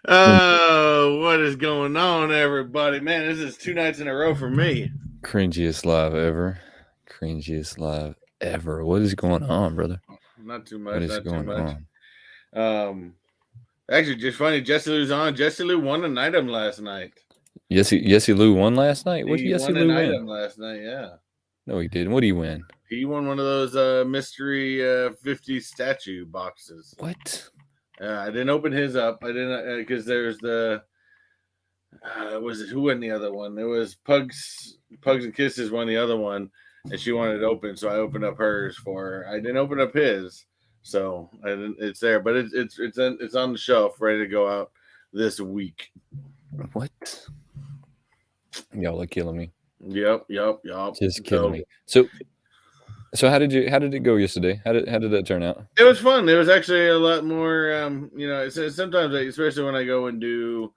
Oh, what is going on, everybody? Man, this is 2 nights in a row for me. Cringiest live ever. Cringiest live ever. What is going on, brother? Not too much. What is Not going too much. on? Actually, just funny. Jesse Lou's on. Jesse Lou won an item last night. Yesy Lou won last night? What did Yesy Lou win? Item last night, yeah. No, he didn't. What did he win? He won one of those mystery 50 statue boxes. What? I didn't open his up. I didn't because there's the who won the other one? It was Pugs and Kisses won the other one, and she wanted it open, so I opened up hers for her. I didn't open up his, so I didn't. It's there, but it's on the shelf, ready to go out this week. What? Y'all are killing me. Yep. Just killing me. So how did it go yesterday? How did that turn out? It was fun. It was actually a lot more. Sometimes, especially when I go and do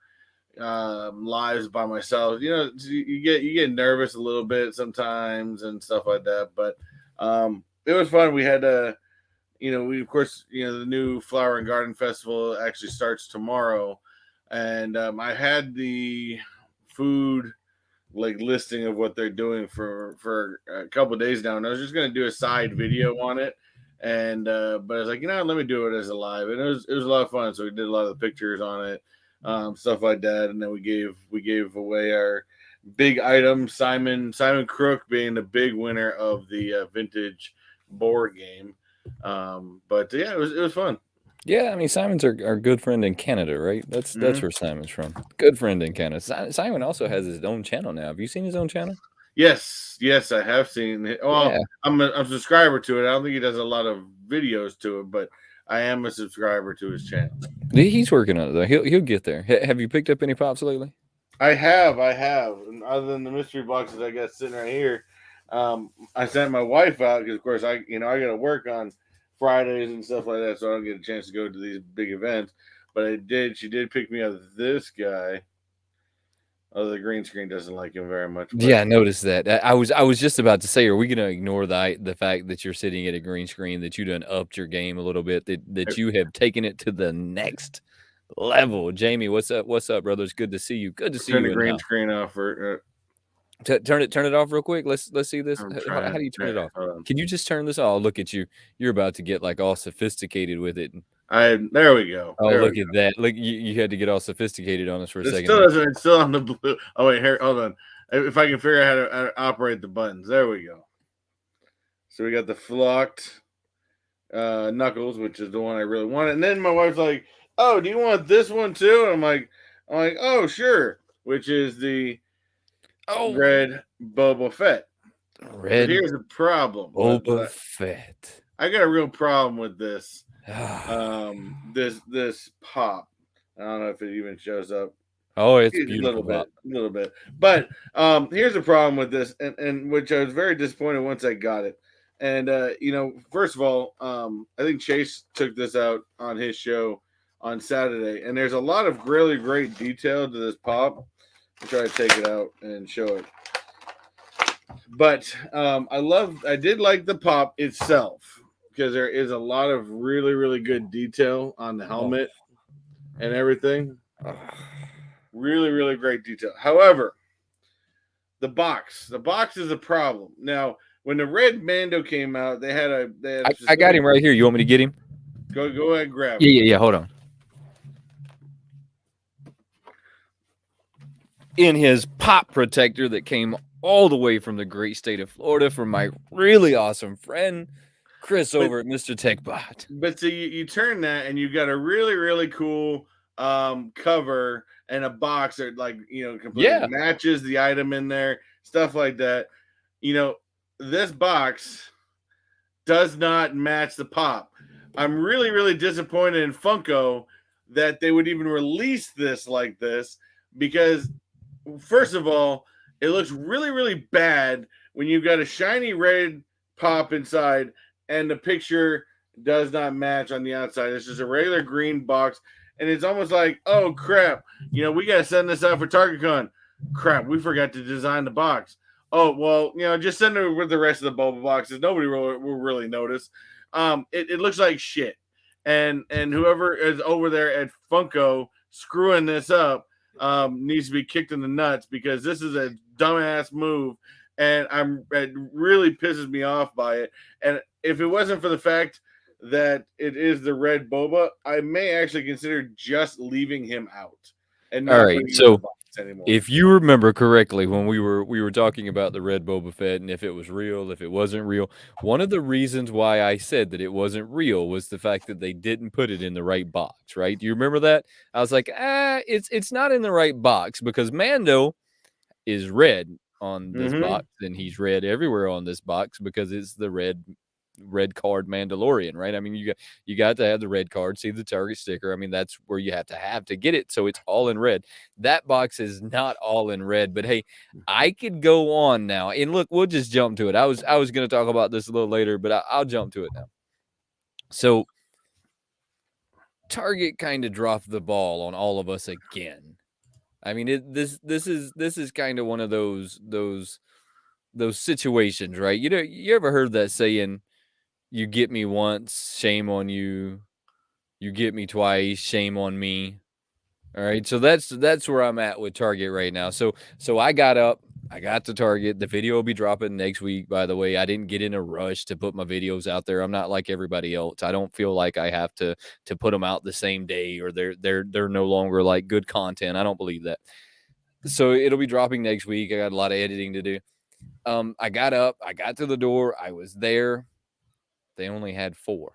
lives by myself, you get nervous a little bit sometimes and stuff like that. But it was fun. We had we of course the new Flower and Garden Festival actually starts tomorrow, and I had the food listing of what they're doing for a couple of days now, and I was just going to do a side video on it, and but I was like, let me do it as a live, and it was a lot of fun. So we did a lot of the pictures on it, stuff like that, and then we gave away our big item, Simon Crook being the big winner of the vintage board game. But yeah, it was fun. Yeah, I mean, Simon's our good friend in Canada, right? That's where Simon's from. Good friend in Canada. Simon also has his own channel now. Have you seen his own channel? Yes, I have seen it. Well, yeah. I'm a subscriber to it. I don't think he does a lot of videos to it, but I am a subscriber to his channel. He's working on it, though. He'll get there. Have you picked up any pops lately? I have. And other than the mystery boxes I got sitting right here, I sent my wife out because, of course, I got to work on Fridays and stuff like that, so I don't get a chance to go to these big events. But she did pick me up this guy. Oh, the green screen doesn't like him very much. Yeah, I noticed that. I was just about to say, are we going to ignore the fact that you're sitting at a green screen, that you done upped your game a little bit, that you have taken it to the next level? Jamie, what's up, brother? It's good to see you. Good to see you. Turn the green screen off. Turn it off real quick. Let's see this. How do you turn it off? Can you just turn this off? Oh, look at you. You're about to get all sophisticated with it. There we go. Oh, look at that. Look, you had to get all sophisticated on us for a second. It's still on the blue. Oh wait, here, hold on. If I can figure out how to operate the buttons. There we go. So we got the flocked Knuckles, which is the one I really wanted. And then my wife's like, "Oh, do you want this one too?" And I'm like, "Oh, sure." Which is the red Boba Fett. Red. But here's the problem. Boba Fett. I got a real problem with this. This pop. I don't know if it even shows up. Oh, it's beautiful. A little bit. But here's the problem with this, and which I was very disappointed once I got it. And first of all, I think Chase took this out on his show on Saturday, and there's a lot of really great detail to this pop. I'll try to take it out and show it. But I did like the pop itself, because there is a lot of really, really good detail on the helmet and everything. Really, really great detail. However, the box is a problem. Now, when the red Mando came out, they had I got him right here. You want me to get him? Go ahead and grab him. Yeah. Hold on. In his pop protector that came all the way from the great state of Florida from my really awesome friend Chris over at Mr. Techbot. But so you turn that and you've got a really, really cool cover and a box that completely matches the item in there, stuff like that. This box does not match the pop. I'm really, really disappointed in Funko that they would even release this like this, because first of all, it looks really, really bad when you've got a shiny red pop inside and the picture does not match on the outside. It's just a regular green box. And it's almost like, oh, crap. We got to send this out for TargetCon. Crap, we forgot to design the box. Oh well, just send it with the rest of the boba boxes. Nobody will really notice. It looks like shit, and whoever is over there at Funko screwing this up needs to be kicked in the nuts because this is a dumbass move, and it really pisses me off by it. And if it wasn't for the fact that it is the red boba, I may actually consider just leaving him out and All not right, putting him in the so box anymore. if you remember correctly, when we were talking about the red Boba Fett and if it was real, if it wasn't real, one of the reasons why I said that it wasn't real was the fact that they didn't put it in the right box, right? Do you remember that? I was like, it's not in the right box because Mando is red on this Mm-hmm. box, and he's red everywhere on this box because it's the red card Mandalorian, right? I mean, you got to have the red card, see the target sticker. I mean, that's where you have to get it. So it's all in red. That box is not all in red, but hey, I could go on now. And look, we'll just jump to it. I was going to talk about this a little later, but I'll jump to it now. So Target kind of dropped the ball on all of us again. I mean, this is kind of one of those situations, right? You ever heard that saying, "You get me once, shame on you. You get me twice, shame on me." All right, so that's where I'm at with Target right now. So I got up, I got to Target. The video will be dropping next week. By the way, I didn't get in a rush to put my videos out there. I'm not like everybody else. I don't feel like I have to put them out the same day or they're no longer like good content. I don't believe that. So it'll be dropping next week. I got a lot of editing to do. I got up, I got to the door, I was there. They only had 4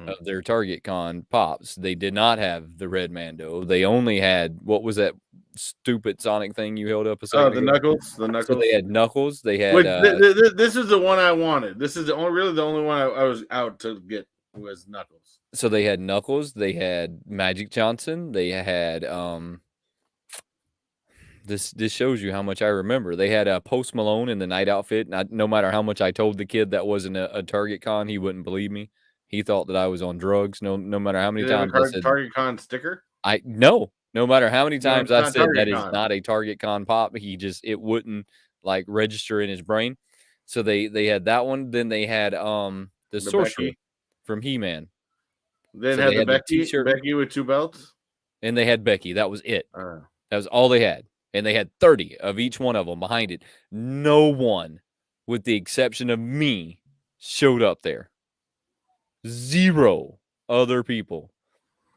of their Target Con pops. They did not have the red Mando. They only had, what was that stupid Sonic thing you held up a Oh, second the ago? Knuckles, the So Knuckles. they had Knuckles. They had Which this is the one I wanted. This is really the only one I was out to get was Knuckles. so they had Knuckles. They had Magic Johnson. They had this shows you how much I remember. They had a Post Malone in the night outfit. And no matter how much I told the kid that wasn't a Target Con, he wouldn't believe me. He thought that I was on drugs. No matter how many Did they have times I a said Target Con sticker? no matter how many No, times it's I not said Target that is Con. not a Target Con pop, it wouldn't like register in his brain. So they had that one. Then they had the The Sorcerer Becky. from He-Man. They So had they the had the Becky. T-shirt Becky with 2 belts. and they had Becky. That was it. Uh, That was all they had. And they had 30 of each one of them behind it. No one, with the exception of me, showed up there. 0 other people,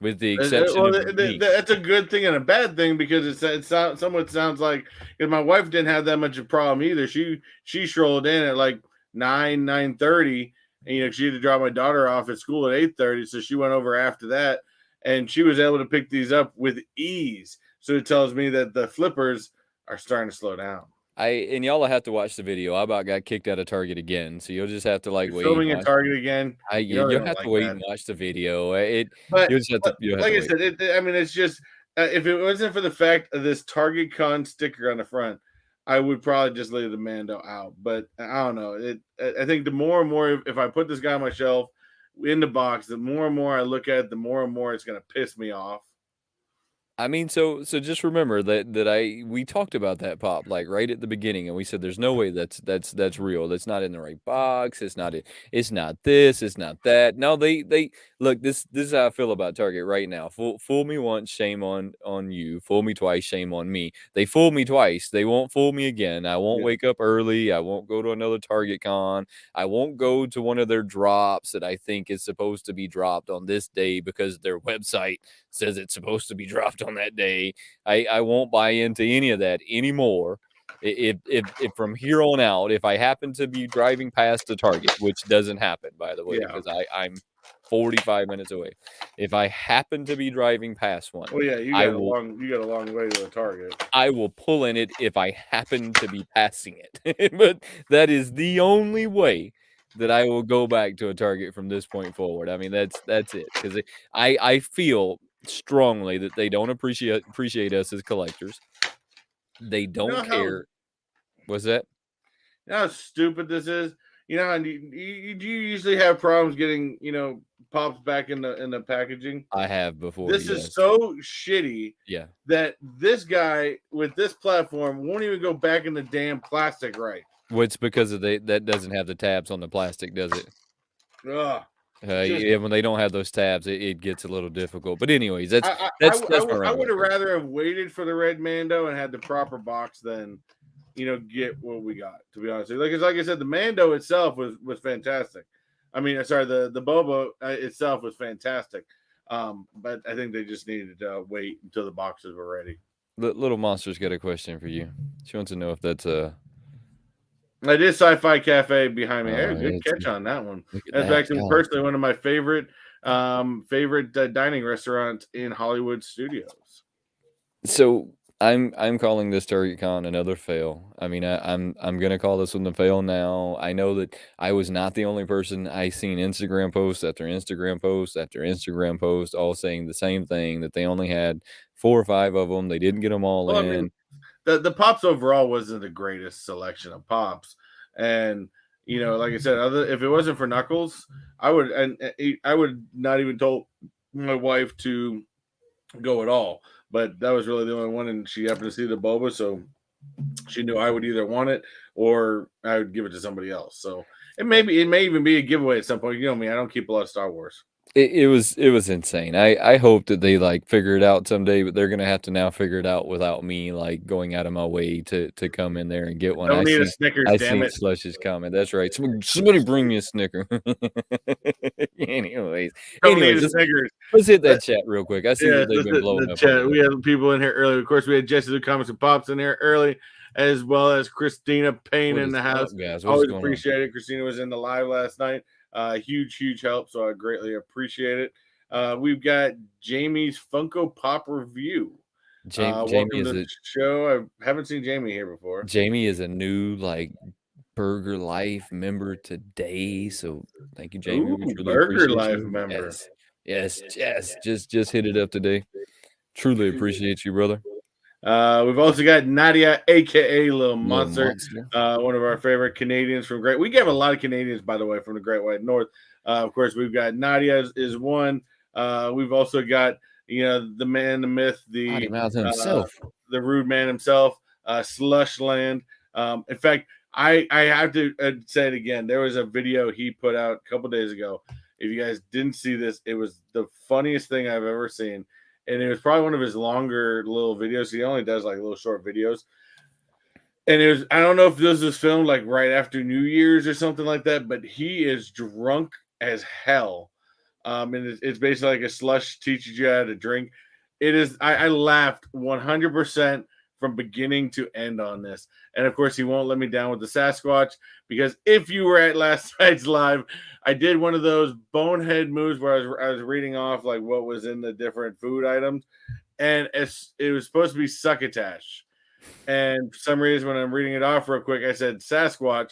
with the exception well, of me. that's a good thing and a bad thing because somewhat sounds like because my wife didn't have that much of a problem either. She strolled in at like 9:30, and she had to drop my daughter off at school at 8:30, so she went over after that, and she was able to pick these up with ease. So it tells me that the flippers are starting to slow down. And y'all will have to watch the video. I about got kicked out of Target again, so you'll just have to like You're wait and filming at watch. Target again. You You'll don't have to like wait that. and watch the video. But, You'll have like to I wait. said, I mean, it's just if it wasn't for the fact of this Target Con sticker on the front, I would probably just leave the Mando out. But I don't know. I think the more and more, if I put this guy on my shelf in the box, the more and more I look at it, the more and more it's going to piss me off. I mean, so just remember that we talked about that pop like right at the beginning, and we said there's no way that's real. That's not in the right box. It's not it. It's not this. It's not that. No, they look. This is how I feel about Target right now. Fool me once, shame on you. Fool me twice, shame on me. They fooled me twice. They won't fool me again. I won't Yeah. wake up early. I won't go to another Target Con. I won't go to one of their drops that I think is supposed to be dropped on this day because their website says it's supposed to be dropped on that day. I won't buy into any of that anymore. If from here on out, if I happen to be driving past a Target, which doesn't happen, by the way, Yeah. because I'm 45 minutes away. If I happen to be driving past one, Well, yeah, I will you got a long way to the Target. I will pull in it if I happen to be passing it. But that is the only way that I will go back to a Target from this point forward. I mean, that's it. Because I feel strongly that they don't appreciate us as collectors. They You know don't how care. What's that? how stupid this is. And you usually have problems getting pops back in the packaging? I have before, This is yes. so shitty Yeah. that this guy with this platform won't even go back in the damn plastic right. Well, it's because of that doesn't have the tabs on the plastic, does it? Ugh. Just Yeah, when they don't have those tabs, it gets a little difficult. But anyways, that's my would rant. have rather have waited for the red Mando and had the proper box than get what we got. To be honest, like I said, the Mando itself was fantastic. I mean, sorry, the Boba itself was fantastic. But I think they just needed to wait until the boxes were ready. Little Monster's got a question for you. She wants to know if that's It is Sci-Fi Cafe behind me. Hey, good it's catch on that one. look at That's that. actually God. personally one of my favorite dining restaurants in Hollywood studios. So I'm calling this Target Con another fail. I mean, I'm gonna call this one a fail now. I know that I was not the only person. I seen Instagram post after Instagram post after Instagram post, all saying the same thing, that they only had 4 or 5 of them. They didn't get them all Well, I mean, in. the pops overall wasn't the greatest selection of pops, and like I said, if it wasn't for Knuckles, I would not even told my wife to go at all. But that was really the only one, and she happened to see the boba, so she knew I would either want it or I would give it to somebody else. So it may even be a giveaway at some point. You know me, I don't keep a lot of Star Wars. It was insane. I hope that they, like, figure it out someday, but they're gonna have to now figure it out without me, like, going out of my way to come in there and get one. Don't need a Snickers, I damn seen it. Slush's comment. That's right. Somebody bring me a Snicker. Anyways, Don't need a let's Snickers. hit that chat real quick. I see Yeah, that they've been blowing the up chat. over We there. had people in here early. Of course, we had Jesse the Comics and Pops in here early, as well as Christina Payne What in is the up, house. guys? What is Always going on? appreciate it. Christina was in the live last night. Huge help. So I greatly appreciate it. We've got Jamie's Funko Pop review. Jamie Welcome is to the a show. I haven't seen Jamie here before. Jamie is a new, like, Burger Life member today, so thank you, Jamie. Ooh, We truly Burger appreciate Life you. member. Yes. Just hit it up today. Truly appreciate you, brother. We've also got Nadia, aka Little Little Monster, monster. one of our favorite Canadians from Great. We have a lot of Canadians, by the way, from the Great White North. Of course, we've got Nadia is one. We've also got the man, the myth, Potty mouth himself. the rude man himself, Slushland. In fact, I have to say it again. There was a video he put out a couple days ago. If you guys didn't see this, it was the funniest thing I've ever seen. And it was probably one of his longer little videos. He only does like little short videos. And I don't know if this was filmed like right after New Year's or something like that, but he is drunk as hell. And it's basically like a slush teaches you how to drink. It is, I laughed 100% from beginning to end on this. And of course, he won't let me down with the Sasquatch, because if you were at last night's live, I did one of those bonehead moves where I was reading off like what was in the different food items, and it was supposed to be succotash. And for some reason, when I'm reading it off real quick, I said Sasquatch,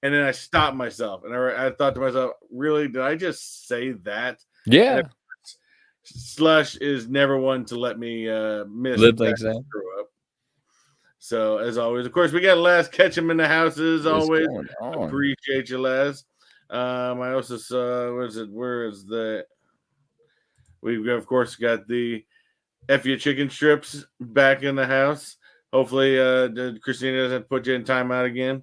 and then I stopped myself, and I thought to myself, really, did I just say that? Yeah. And Slush is never one to let me miss Live that things down. screw up. So as always, of course, we got Les Ketchum in the house as What's always. going on? Appreciate you, Les. I also saw where is the we've got, of course, got the F chicken strips back in the house. Hopefully Christina doesn't put you in timeout again.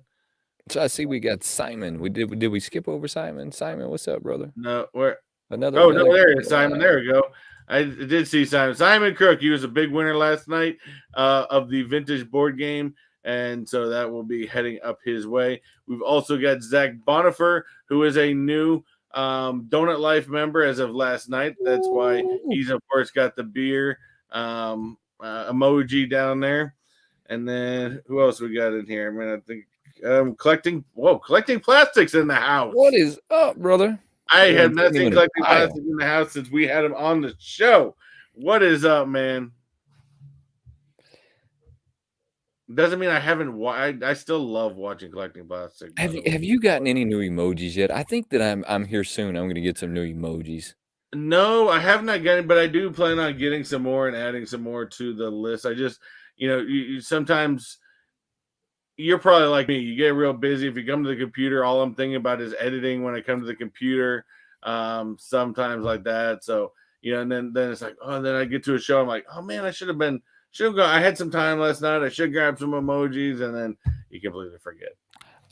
So I see we got Simon. Did we skip over Simon? Simon, what's up, brother? No, where Another no, there it is, Simon. wow. There we go. I did see Simon. Simon Cook, he was a big winner last night of the vintage board game, and so that will be heading up his way. We've also got Zach Bonifer, who is a new Donut Life member as of last night. That's why he's, of course, got the beer emoji down there. And then who else we got in here? I mean, I think collecting plastics in the house. What is up, brother? I have not seen collecting plastics in the house since we had him on the show. What is up, man? Doesn't mean I haven't. I still love watching collecting plastic. Have you gotten any new emojis yet? I think that I'm here soon. I'm going to get some new emojis. No, I have not gotten, but I do plan on getting some more and adding some more to the list. I just, you sometimes you're probably like me. You get real busy. If you come to the computer, all I'm thinking about is editing when I come to the computer. sometimes like that. So and then it's like, oh, then I get to a show, I'm like, oh man, should have gone. I had some time last night. I should grab some emojis, and then you completely forget.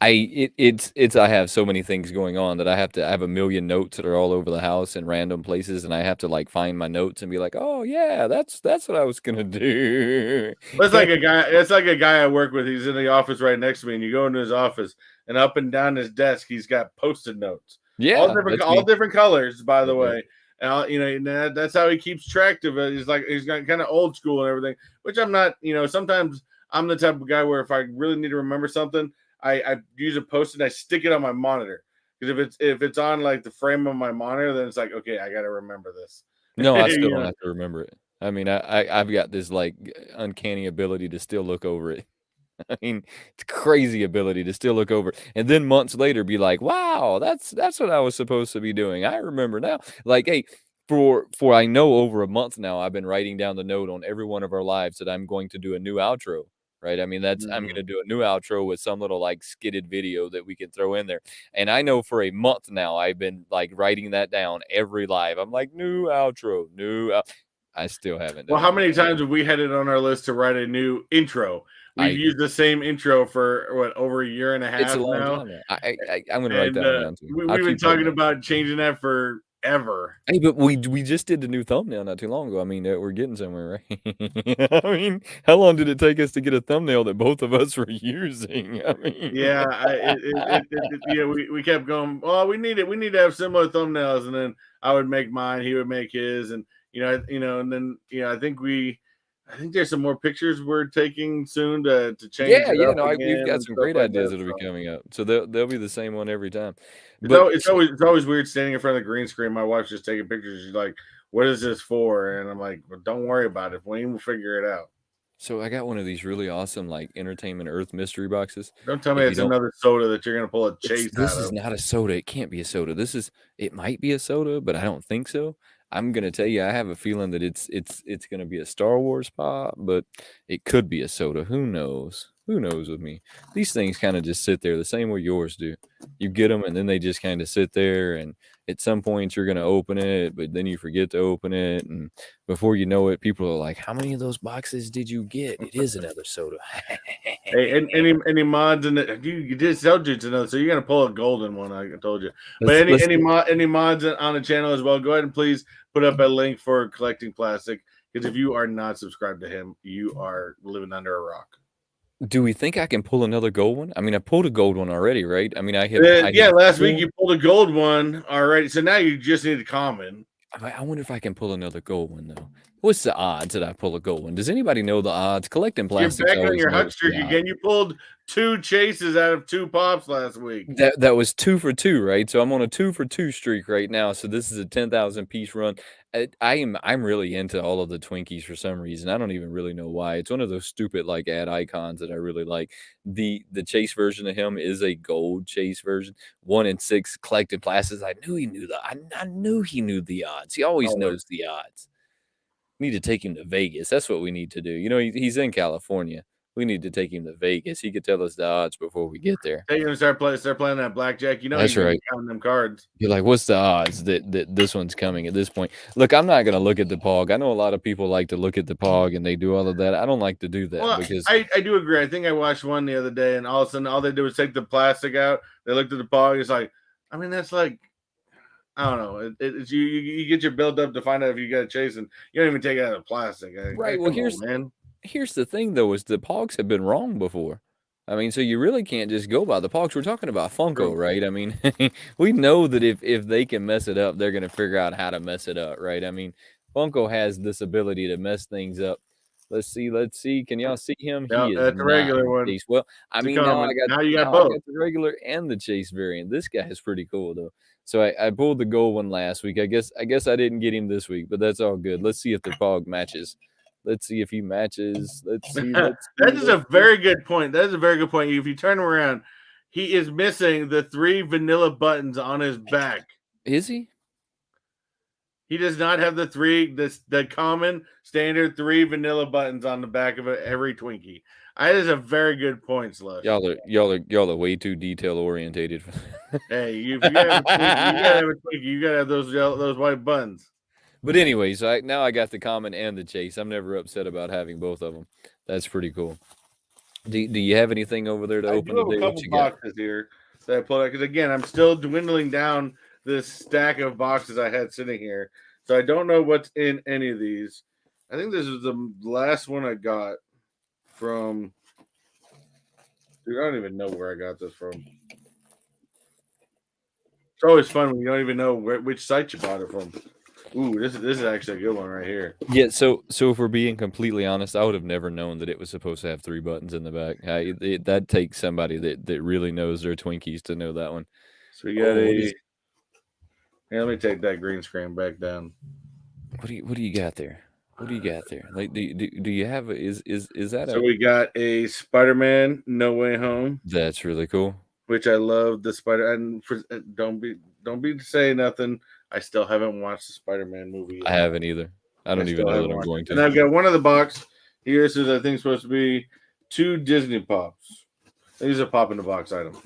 It's I have so many things going on that I have a million notes that are all over the house in random places, and I have to like find my notes and be like, oh yeah, that's what I was gonna do. It's like a guy. It's like a guy I work with. He's in the office right next to me, and you go into his office, and up and down his desk, he's got post-it notes, Yeah, that's all me. different colors, by the Yep. way. And that's how he keeps track of it. He's got kind of old school and everything, which I'm not. Sometimes I'm the type of guy where if I really need to remember something, I use a post-it and I stick it on my monitor. Because if it's on like the frame of my monitor, then it's like, okay, I got to remember this. No, I still You don't know? have to remember it. I mean, I've got this like uncanny ability to still look over it. I mean, it's crazy ability to still look over and then months later be like, "Wow, that's what I was supposed to be doing. I remember now." Like, hey, for I know over a month now, I've been writing down the note on every one of our lives that I'm going to do a new outro, right? I mean, that's I'm Mhm. gonna do a new outro with some little like skidded video that we can throw in there. And I know for a month now, I've been like writing that down every live. I'm like, new outro, I still haven't Well, done how it yet. many times have we had it on our list to write a new intro? We've I used the same intro for what, over a year and a It's a half long now, time now. I'm gonna write and that one down too. I'll we've been keep writing talking that. about changing that forever. Hey, but we just did the new thumbnail not too long ago. I mean, we're getting somewhere, right? I mean, how long did it take us to get a thumbnail that both of us were using? I mean, Yeah, yeah, we kept going. Oh, we need to have similar thumbnails, and then I would make mine, he would make his, and and then I think there's some more pictures we're taking soon to change yeah, it yeah, up no, we've again got and some stuff great like ideas that. that'll be So coming up. So they'll be the same one every time. But it's always weird standing in front of the green screen. My wife's just taking pictures. She's like, "What is this for?" And I'm like, well, "Don't worry about it. Wayne will figure it out. so I got one of these really awesome like Entertainment Earth mystery boxes. Don't tell me If you it's don't another soda that you're gonna pull a chase This out is of." not a soda, it can't be a soda. It might be a soda, but I don't think so. I'm gonna tell you, I have a feeling that it's gonna be a Star Wars pop, but it could be a soda. Who knows? Who knows with me? These things kinda just sit there the same way yours do. You get them, and then they just kinda sit there, and at some point, you're gonna open it, but then you forget to open it, and before you know it, people are like, "How many of those boxes did you get?" It is another soda. Hey, any mods in it? You did sell you to know, so you're gonna pull a golden one. I told you. But Let's any mods on the channel as well? Go ahead and please put up a link for collecting plastic. Because if you are not subscribed to him, you are living under a rock. Do we think I can pull another gold one? I mean, I pulled a gold one already, right? I mean, I Yeah, have last week pulled you pulled a gold one already, so now you just need a common. I wonder if I can pull another gold one, though. What's the odds that I pull a gold one? Does anybody know the odds? Collecting You're plastics back on always your hot knows the streak odds. again. You pulled two chases out of two pops last week. That was 2 for 2, right? So I'm on a 2 for 2 streak right now, so this is a 10,000 piece run. I'm really into all of the Twinkies for some reason. I don't even really know why. It's one of those stupid, like, ad icons that I really like. The Chase version of him is a gold Chase version. 1 in 6 collected plastics. I knew he knew the odds. He always Always. knows the odds. Need to take him to Vegas. That's what we need to do. You know, he's in California. We need to take him to Vegas. He could tell us the odds before we get there. Hey, you're gonna start playing that blackjack. You know he's That's gonna be right. counting them cards. You're like, "What's the odds that this one's coming at this point?" Look, I'm not gonna look at the pog. I know a lot of people like to look at the pog and they do all of that. I don't like to do that Well, because I do agree. I think I watched one the other day, and all of a sudden, all they did was take the plastic out. They looked at the pog. It's like, I mean, that's like, I don't know. It's you get your build up to find out if you got a chase, and you don't even take it out of the plastic. right, well, Come on, man. here's the thing, though, is the pogs have been wrong before. I mean, so you really can't just go by the pogs. We're talking about Funko, True. right? I mean, we know that if they can mess it up, they're gonna figure out how to mess it up, right? I mean, Funko has this ability to mess things up. Let's see. Can y'all see him? Yeah, He is that's a not regular the one. Chase. Well, I It's a mean, now common. I got Now you got now I both. got the regular and the Chase variant. This guy is pretty cool though. So I pulled the gold one last week. I guess I didn't get him this week, but that's all good. Let's see if the pog matches. Let's see if he matches. Let's see. That Let's see. is Let's a see. very good point. That is a very good point. If you turn him around, he is missing the three vanilla buttons on his back. Is he? He does not have the common standard three vanilla buttons on the back of every Twinkie. That is a very good point, Slush. Y'all are way too detail orientated. Hey, if you gotta have a Twinkie, you gotta have a Twinkie. You gotta have those white buns. But anyway, so now I got the common and the chase. I'm never upset about having both of them. That's pretty cool. Do you have anything over there to I open do have a today? What couple you got? boxes here that I pulled out because again, I'm still dwindling down this stack of boxes I had sitting here, so I don't know what's in any of these. I think this is the last one I got from. Dude, I don't even know where I got this from. It's always fun when you don't even know which site you bought it from. Ooh, this is actually a good one right here. Yeah, so if we're being completely honest, I would have never known that it was supposed to have 3 buttons in the back. That takes somebody that really knows their Twinkies to know that one. So we got a. Here, let me take that green screen back down. What do you got there? What do you got there? Like, do you have is that So we got a Spider-Man No Way Home. That's really cool. Which I love the Spider. And don't be saying nothing. I still haven't watched the Spider-Man movie yet. I haven't either. I don't even know that I'm going to. And I've got one of the box here. This is I think supposed to be 2 Disney Pops. These are pop in the box item.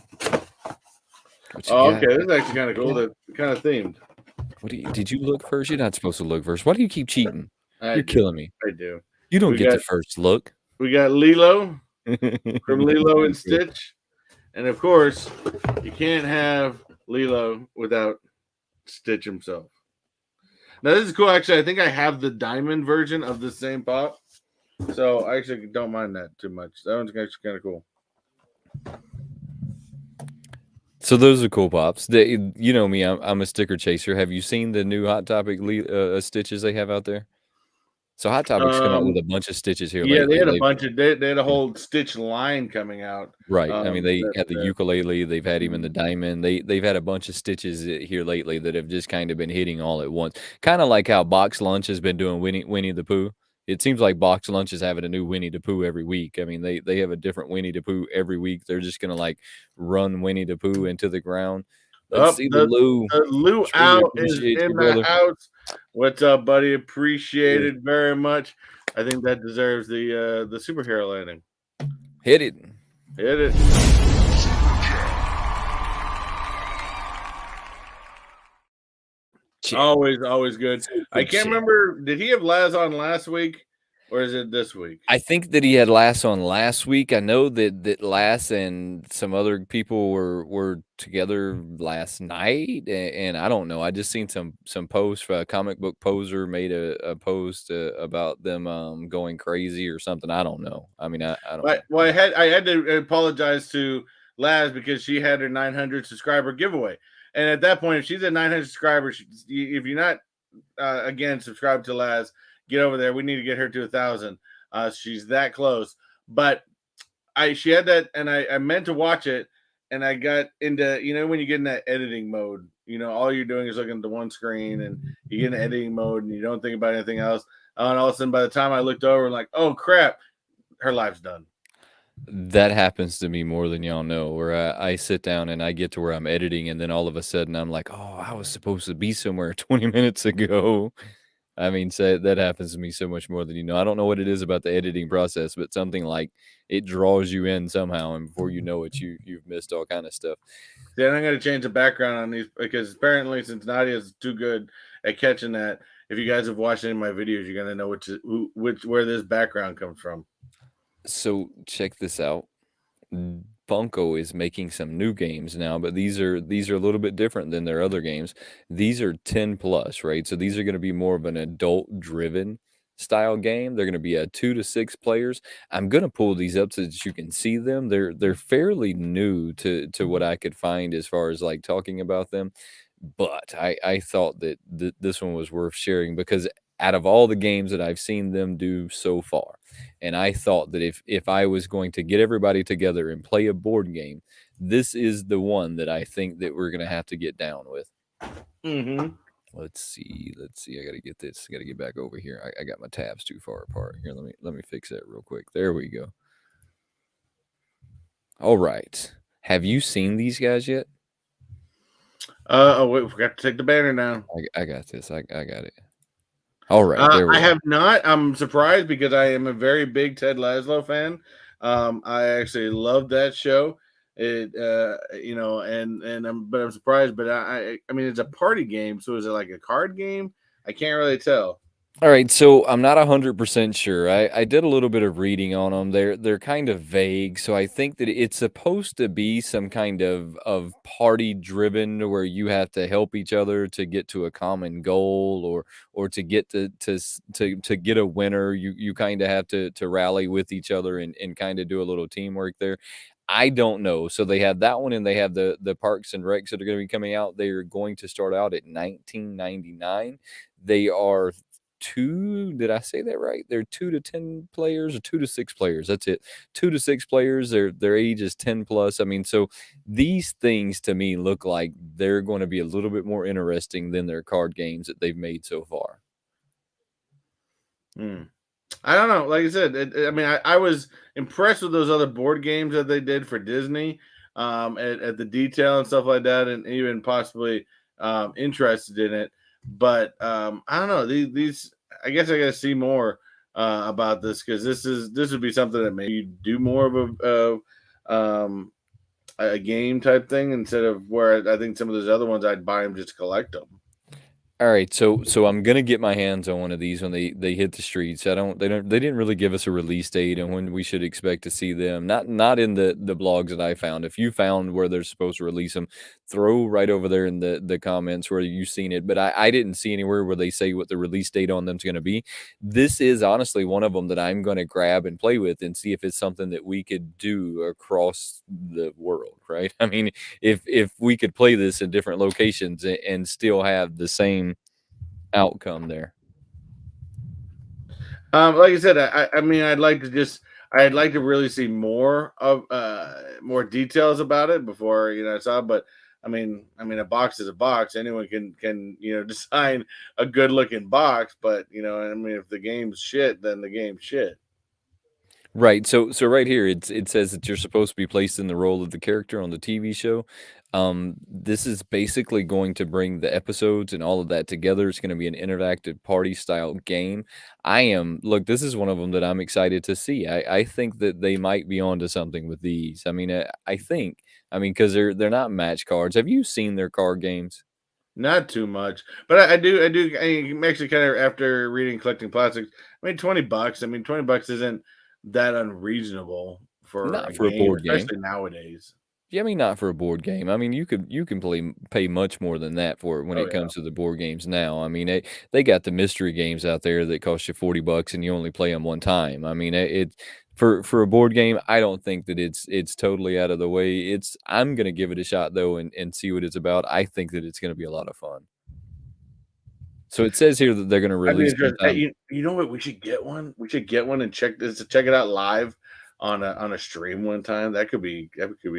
Oh, okay. This is actually kind of cool. They're kind of themed. Did you look first? You're not supposed to look first. Why do you keep cheating? You're killing me. I do. You don't get the first look. We got Lilo from Lilo and Stitch. And of course, you can't have Lilo without Stitch himself. Now, this is cool. Actually, I think I have the diamond version of the same pop. So I actually don't mind that too much. That one's actually kind of cool. So those are cool pops. You know me, I'm a sticker chaser. Have you seen the new Hot Topic stitches they have out there? So Hot Topic's come out with a bunch of stitches here. Yeah, lately. They had a bunch of. They had a whole Stitch line coming out. Right. I mean, they had the ukulele. They've had even the diamond. They've had a bunch of stitches here lately that have just kind of been hitting all at once. Kind of like how Box Lunch has been doing Winnie the Pooh. It seems like Box Lunch is having a new Winnie the Pooh every week. I mean, they have a different Winnie the Pooh every week. They're just gonna like run Winnie the Pooh into the ground. Let's see the Lou. The Lou out is in the house. What's up, buddy? Appreciate it very much. I think that deserves the superhero landing. Hit it. Hit it. Always good. I can't remember. Did he have Laz on last week, or is it this week? I think that he had Laz on last week. I know that Laz and some other people were together last night, and I don't know. I just seen some posts. Comic Book Poser made a post about them going crazy or something. I don't know. I mean, I don't know. Well, I had to apologize to Laz because she had her 900 subscriber giveaway. And at that point, if she's at 900 subscribers, if you're not, again, subscribed to Laz, get over there. We need to get her to 1,000. She's that close. But she had that, and I meant to watch it, and I got into, when you get in that editing mode, all you're doing is looking at the one screen, and you get in editing mode, and you don't think about anything else. And all of a sudden, by the time I looked over, I'm like, oh, crap, her life's done. That happens to me more than y'all know, where I sit down and I get to where I'm editing, and then all of a sudden I'm like, oh, I was supposed to be somewhere 20 minutes ago. I mean, that happens to me so much more than you know. I don't know what it is about the editing process, but something like it draws you in somehow, and before you know it, you've missed all kind of stuff. Yeah, I'm going to change the background on these because apparently, since Nadia's too good at catching that, if you guys have watched any of my videos, you're going to know where this background comes from. So check this out. Funko is making some new games now, but these are a little bit different than their other games. These are 10 plus, right? So these are going to be more of an adult driven style game. They're going to be 2 to 6 players. I'm going to pull these up so that you can see them. They're fairly new to what I could find as far as like talking about them. But I thought that this one was worth sharing because out of all the games that I've seen them do so far, and I thought that if I was going to get everybody together and play a board game, this is the one that I think that we're going to have to get down with. Mm-hmm. Let's see. I got to get this. I got to get back over here. I got my tabs too far apart. Here, let me fix that real quick. There we go. All right. Have you seen these guys yet? Oh wait, we forgot to take the banner down. I got this. I got it. All right. I have not. I'm surprised because I am a very big Ted Laszlo fan. I actually loved that show. It you know, and I'm surprised, but I mean it's a party game, so is it like a card game? I can't really tell. All right, so I'm not 100% sure. I did a little bit of reading on them. They're kind of vague, so I think that it's supposed to be some kind of party driven where you have to help each other to get to a common goal or to get to get a winner. You kind of have to rally with each other and kind of do a little teamwork there. I don't know. So they have that one and they have the Parks and Recs that are going to be coming out. They're going to start out at 19.99. They are two. Did I say that right? They're 2 to 10 players or 2 to 6 players. That's it. 2 to 6 players. Their age is 10 plus. I mean, so these things to me look like they're going to be a little bit more interesting than their card games that they've made so far. Hmm. I don't know. Like I said, I mean, I was impressed with those other board games that they did for Disney, at the detail and stuff like that, and even possibly interested in it. But I don't know. These I guess I got to see more about this because this would be something that maybe you do more of a game type thing instead of where I think some of those other ones I'd buy them just to collect them. All right, so I'm gonna get my hands on one of these when they hit the streets. They didn't really give us a release date and when we should expect to see them. Not in the blogs that I found. If you found where they're supposed to release them, throw right over there in the comments where you've seen it. But I didn't see anywhere where they say what the release date on them's gonna be. This is honestly one of them that I'm gonna grab and play with and see if it's something that we could do across the world, right? I mean, if we could play this in different locations and still have the same outcome there. Like I said, I mean, I'd like to really see more of more details about it before I saw. But I mean, a box is a box. Anyone can design a good looking box. But I mean, if the game's shit, then the game's shit. Right. So right here it says that you're supposed to be placed in the role of the character on the TV show. This is basically going to bring the episodes and all of that together. It's going to be an interactive party style game. Look, this is one of them that I'm excited to see. I think that they might be onto something with these. I mean, I think, I mean, because they're not match cards. Have you seen their card games? Not too much, but I do. I'm actually kind of after reading collecting plastics. I mean, $20. I mean, $20 isn't that unreasonable for a Not for a game, board game. especially nowadays. Yeah, I mean, not for a board game. I mean, you can pay much more than that for it when Oh it yeah. comes to the board games now. I mean, they got the mystery games out there that cost you $40 and you only play them one time. I mean, for a board game, I don't think that it's totally out of the way. I'm gonna give it a shot though and see what it's about. I think that it's gonna be a lot of fun. So it says here that they're gonna I'd be release interested. sometime. You know what? We should get one. We should get one and check it out live on a stream one time. That could be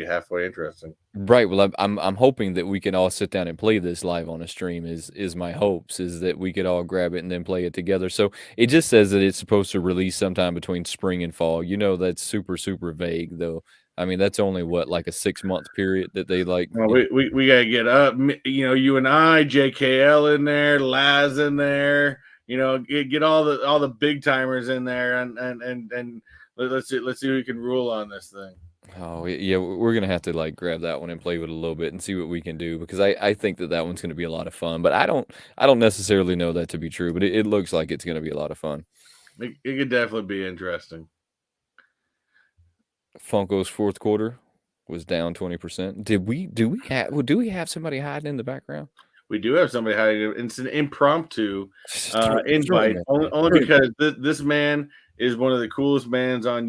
halfway interesting. Right. Well, I'm hoping that we can all sit down and play this live on a stream. Is my hopes is that we could all grab it and then play it together. So it just says that it's supposed to release sometime between spring and fall. That's super vague though. I mean, that's only what like a 6 month period that they like. Well, we gotta get up. You and I, JKL in there, Laz in there. Get all the big timers in there, and let's see who can rule on this thing. Oh yeah, we're gonna have to like grab that one and play with it a little bit and see what we can do because I think that one's gonna be a lot of fun. But I don't necessarily know that to be true. But it looks like it's gonna be a lot of fun. It could definitely be interesting. Funko's fourth quarter was down 20%. Do we have somebody hiding in the background? We do have somebody hiding. It's an impromptu Just throw him invite, in only there. because this man is one of the coolest men on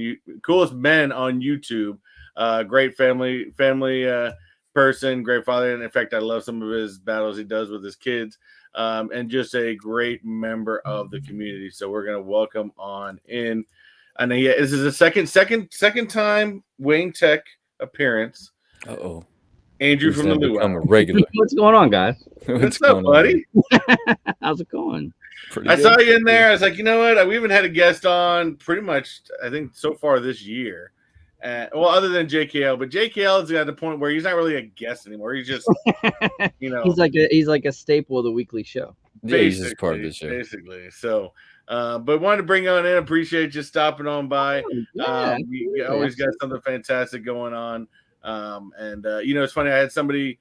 YouTube. Great family person, great father, and in fact, I love some of his battles he does with his kids, and just a great member of the community. So we're gonna welcome on in. And this is a second time WayneTech appearance. Uh-oh. Andrew He's from the gonna become a Luau. regular. What's going on, guys? What's up, buddy? How's it going? Pretty I good. saw you in there. I was like, you know what? We haven't had a guest on pretty much, I think, so far this year. Well, other than JKL, but JKL is at the point where he's not really a guest anymore. He's just, he's like a staple of the weekly show. Yeah, he's just part of the show. basically. So, But wanted to bring on in. Appreciate you stopping on by. Yeah, You always got something fantastic going on. It's funny. I had somebody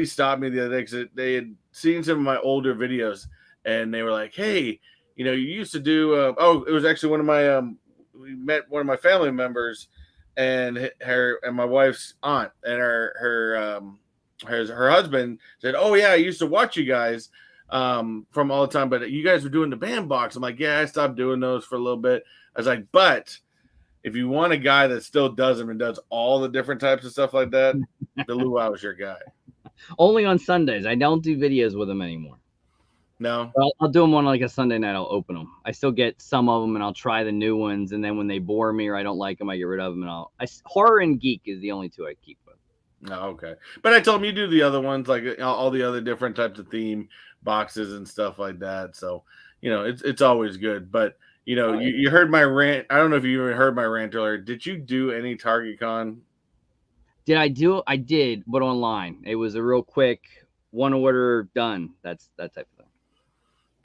stopped me the other day because they had seen some of my older videos, and they were like, "Hey, you used to do." It was actually one of my. We met one of my family members, and my wife's aunt, and her husband said, "Oh yeah, I used to watch you guys." From all the time, but you guys were doing the band box. I'm like, yeah, I stopped doing those for a little bit. I was like, but if you want a guy that still does them and does all the different types of stuff like that, the Luau's your guy. Only on Sundays. I don't do videos with them anymore. No, I'll do them on like a Sunday night. I'll open them. I still get some of them, and I'll try the new ones. And then when they bore me or I don't like them, I get rid of them. And horror and geek is the only two I keep with. Oh, okay. But I told him you do the other ones, like all the other different types of theme boxes and stuff like that. So, it's always good. But, you heard my rant. I don't know if you even heard my rant earlier. Did you do any Target Con? Did I do it? I did, but online. It was a real quick one order done. That's that type of thing.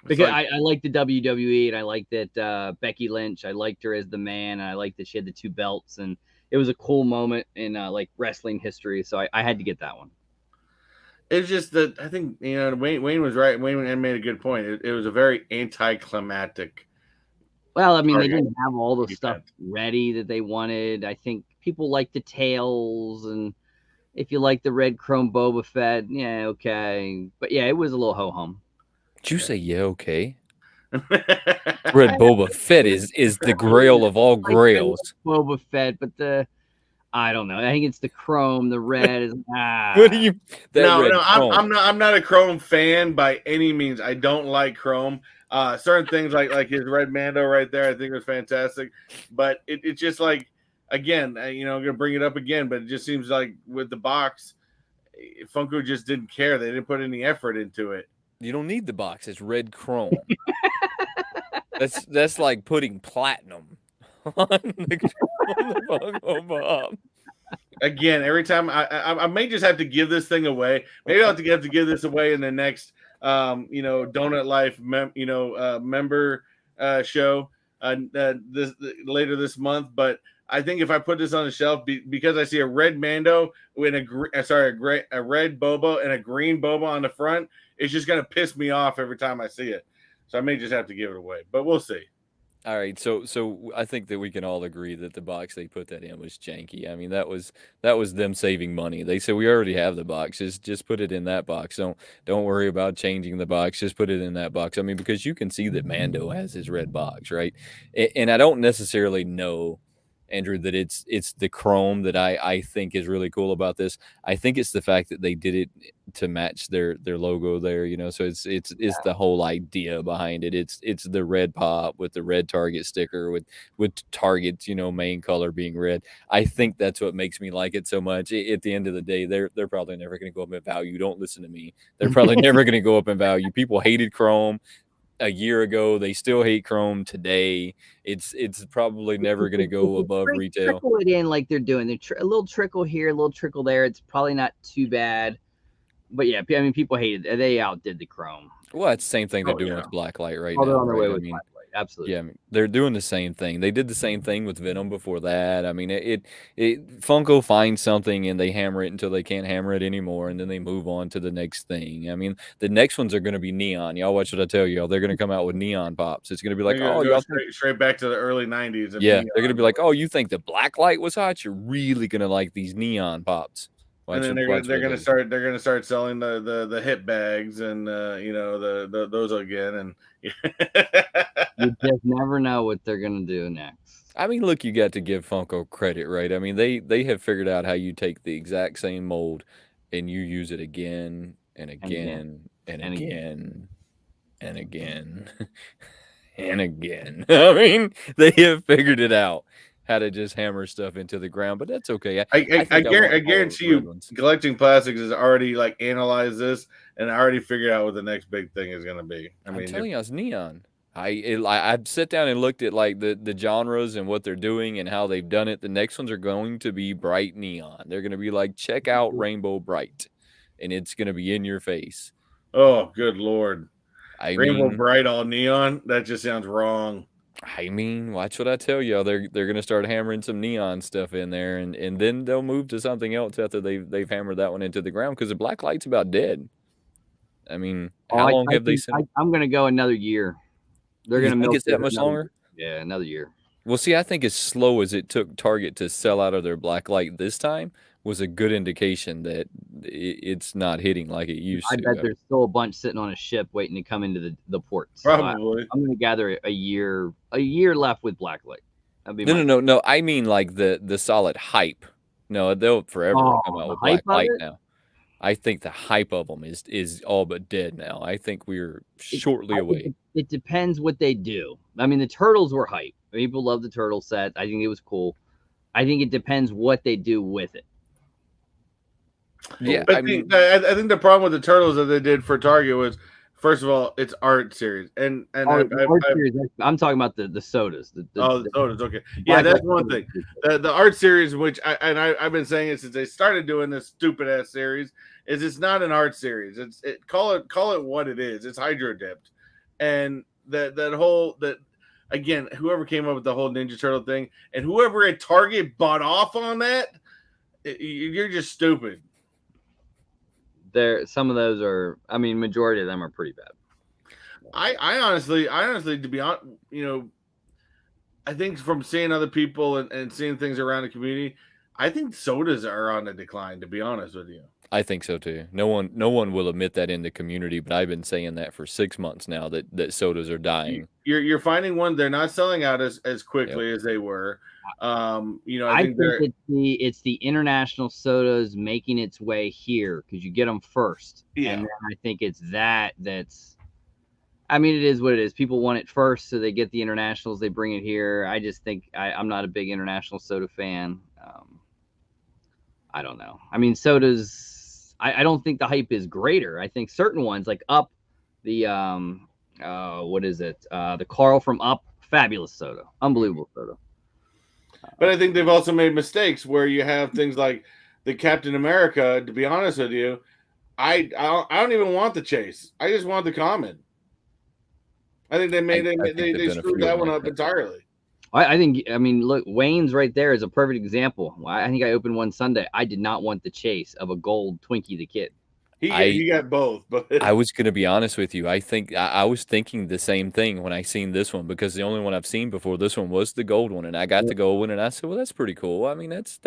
Because I like the WWE, and I liked that Becky Lynch. I liked her as the man, and I liked that she had the 2 belts, and it was a cool moment in like wrestling history. So I had to get that one. It's just that I think Wayne was right. Wayne made a good point. It was a very anticlimactic. Well, I mean, they didn't have all the stuff ready that they wanted. I think people like the tails, and if you like the red chrome Boba Fett, yeah, okay. But yeah, it was a little ho hum. Did you say yeah, okay? Red Boba Fett is the grail of all grails. Boba Fett, but I don't know. I think it's the chrome. The red is What do you? I'm not a chrome fan by any means. I don't like chrome. Certain things like his red Mando right there, I think was fantastic. But it's just like, again, I'm gonna bring it up again, but it just seems like with the box, Funko just didn't care. They didn't put any effort into it. You don't need the box. It's red chrome. that's like putting platinum on the Funko Pop. Again, every time I may just have to give this thing away. Maybe I'll have to give this away in the next Donut Life member show this later this month. But I think if I put this on the shelf, because I see a red Mando with a red Boba and a green Boba on the front, it's just gonna piss me off every time I see it. So I may just have to give it away, but we'll see. All right, so I think that we can all agree that the box they put that in was janky. I mean, that was them saving money. They said we already have the box, just put it in that box. Don't worry about changing the box. Just put it in that box. I mean, because you can see that Mando has his red box, right? And I don't necessarily know, Andrew, that it's the chrome that I think is really cool about this. I think it's the fact that they did it to match their logo there, so it's the whole idea behind it. It's the red pop with the red Target sticker with Target's main color being red. I think that's what makes me like it so much. At the end of the day, they're probably never going to go up in value. Don't listen to me. They're probably never going to go up in value. People hated chrome a year ago. They still hate chrome today. It's probably never going to go above retail. Trickle it in like they're doing. A little trickle here, a little trickle there. It's probably not too bad. But yeah, I mean, people hated it. They outdid the chrome. Well, it's the same thing they're doing with Blacklight right now. They're on their way with Blacklight. Absolutely. Yeah, I mean, they're doing the same thing. They did the same thing with Venom before that. I mean, Funko finds something and they hammer it until they can't hammer it anymore, and then they move on to the next thing. I mean, the next ones are going to be neon. Y'all watch what I tell y'all. They're going to come out with neon pops. It's going to be like, oh, y'all straight back to the early 90s. Yeah, they're going to be like, oh, you think the Blacklight was hot? You're really going to like these neon pops. And then they're gonna start selling the hip bags and those again, and you just never know what they're gonna do next. I mean, look, you got to give Funko credit, right? I mean, they have figured out how you take the exact same mold and you use it again and again and again and again and again. I mean, they have figured it out, how to just hammer stuff into the ground, but that's okay. I guarantee you, Collecting Plastics has already like analyzed this and already figured out what the next big thing is going to be. I'm telling you, it's neon. I sit down and looked at like the genres and what they're doing and how they've done it. The next ones are going to be bright neon. They're going to be like, check out Rainbow Bright, and it's going to be in your face. Oh, good Lord. Rainbow Bright all neon. That just sounds wrong. I mean, watch what I tell y'all. They're gonna start hammering some neon stuff in there, and then they'll move to something else after they've hammered that one into the ground because the black light's about dead. I mean, how long have they seen? I'm gonna go another year. They're gonna milk it that much longer. Yeah, another year. Well, see, I think as slow as it took Target to sell out of their black light this time was a good indication that it's not hitting like it used to. I bet there's still a bunch sitting on a ship waiting to come into the ports. Probably. So I'm going to gather a year left with blacklight. No. I mean like the solid hype. No, they'll forever come out with black light now. I think the hype of them is all but dead now. I think we're shortly away. It depends what they do. I mean, the turtles were hype. People love the turtle set. I think it was cool. I think it depends what they do with it. Yeah, I think the problem with the turtles that they did for Target was, first of all, it's art series, and art series, I'm talking about the sodas. The sodas. Okay, yeah, that's one thing. The art series, which I've been saying it since they started doing this stupid ass series, is it's not an art series. Call it what it is. It's hydro dipped, and that again, whoever came up with the whole Ninja Turtle thing, and whoever at Target bought off on that, you're just stupid. Some of those are, I mean, majority of them are pretty bad. I honestly, to be honest, I think from seeing other people and seeing things around the community, I think sodas are on a decline, to be honest with you. I think so too. No one will admit that in the community, but I've been saying that for 6 months now that sodas are dying. You're finding one, they're not selling out as quickly as they were. I think it's the international sodas making its way here because you get them first. Yeah. And then I think it's that's, I mean, it is what it is. People want it first, so they get the internationals, they bring it here. I just think I'm not a big international soda fan. I don't know. I mean, sodas, I don't think the hype is greater. I think certain ones like Up, the what is it? The Carl from Up, fabulous soda, unbelievable soda. But I think they've also made mistakes where you have things like the Captain America. To be honest with you, I don't even want the chase. I just want the common. I think they screwed that one up entirely. I mean, look, Wayne's right there is a perfect example. I think I opened one Sunday. I did not want the chase of a gold Twinkie the Kid. He got both, but I was going to be honest with you. I think I was thinking the same thing when I seen this one because the only one I've seen before this one was the gold one, and I got the gold one, and I said, "Well, that's pretty cool." I mean, that's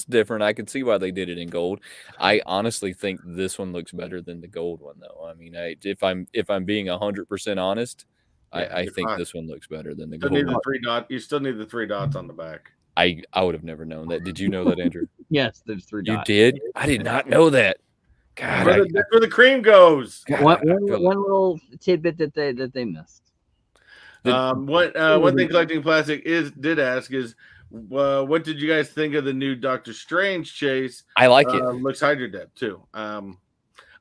different. I can see why they did it in gold. I honestly think this one looks better than the gold one, though. I mean, if I'm being 100% honest, I think this one looks better than the gold one. You still need the 3 dots on the back. I would have never known that. Did you know that, Andrew? Yes, there's 3 dots. You did? I did not know that. God, that's where the cream goes. One little tidbit that they missed. One thing Collecting Plastic did ask is, what did you guys think of the new Doctor Strange chase? I like it. Looks hydro depth too. I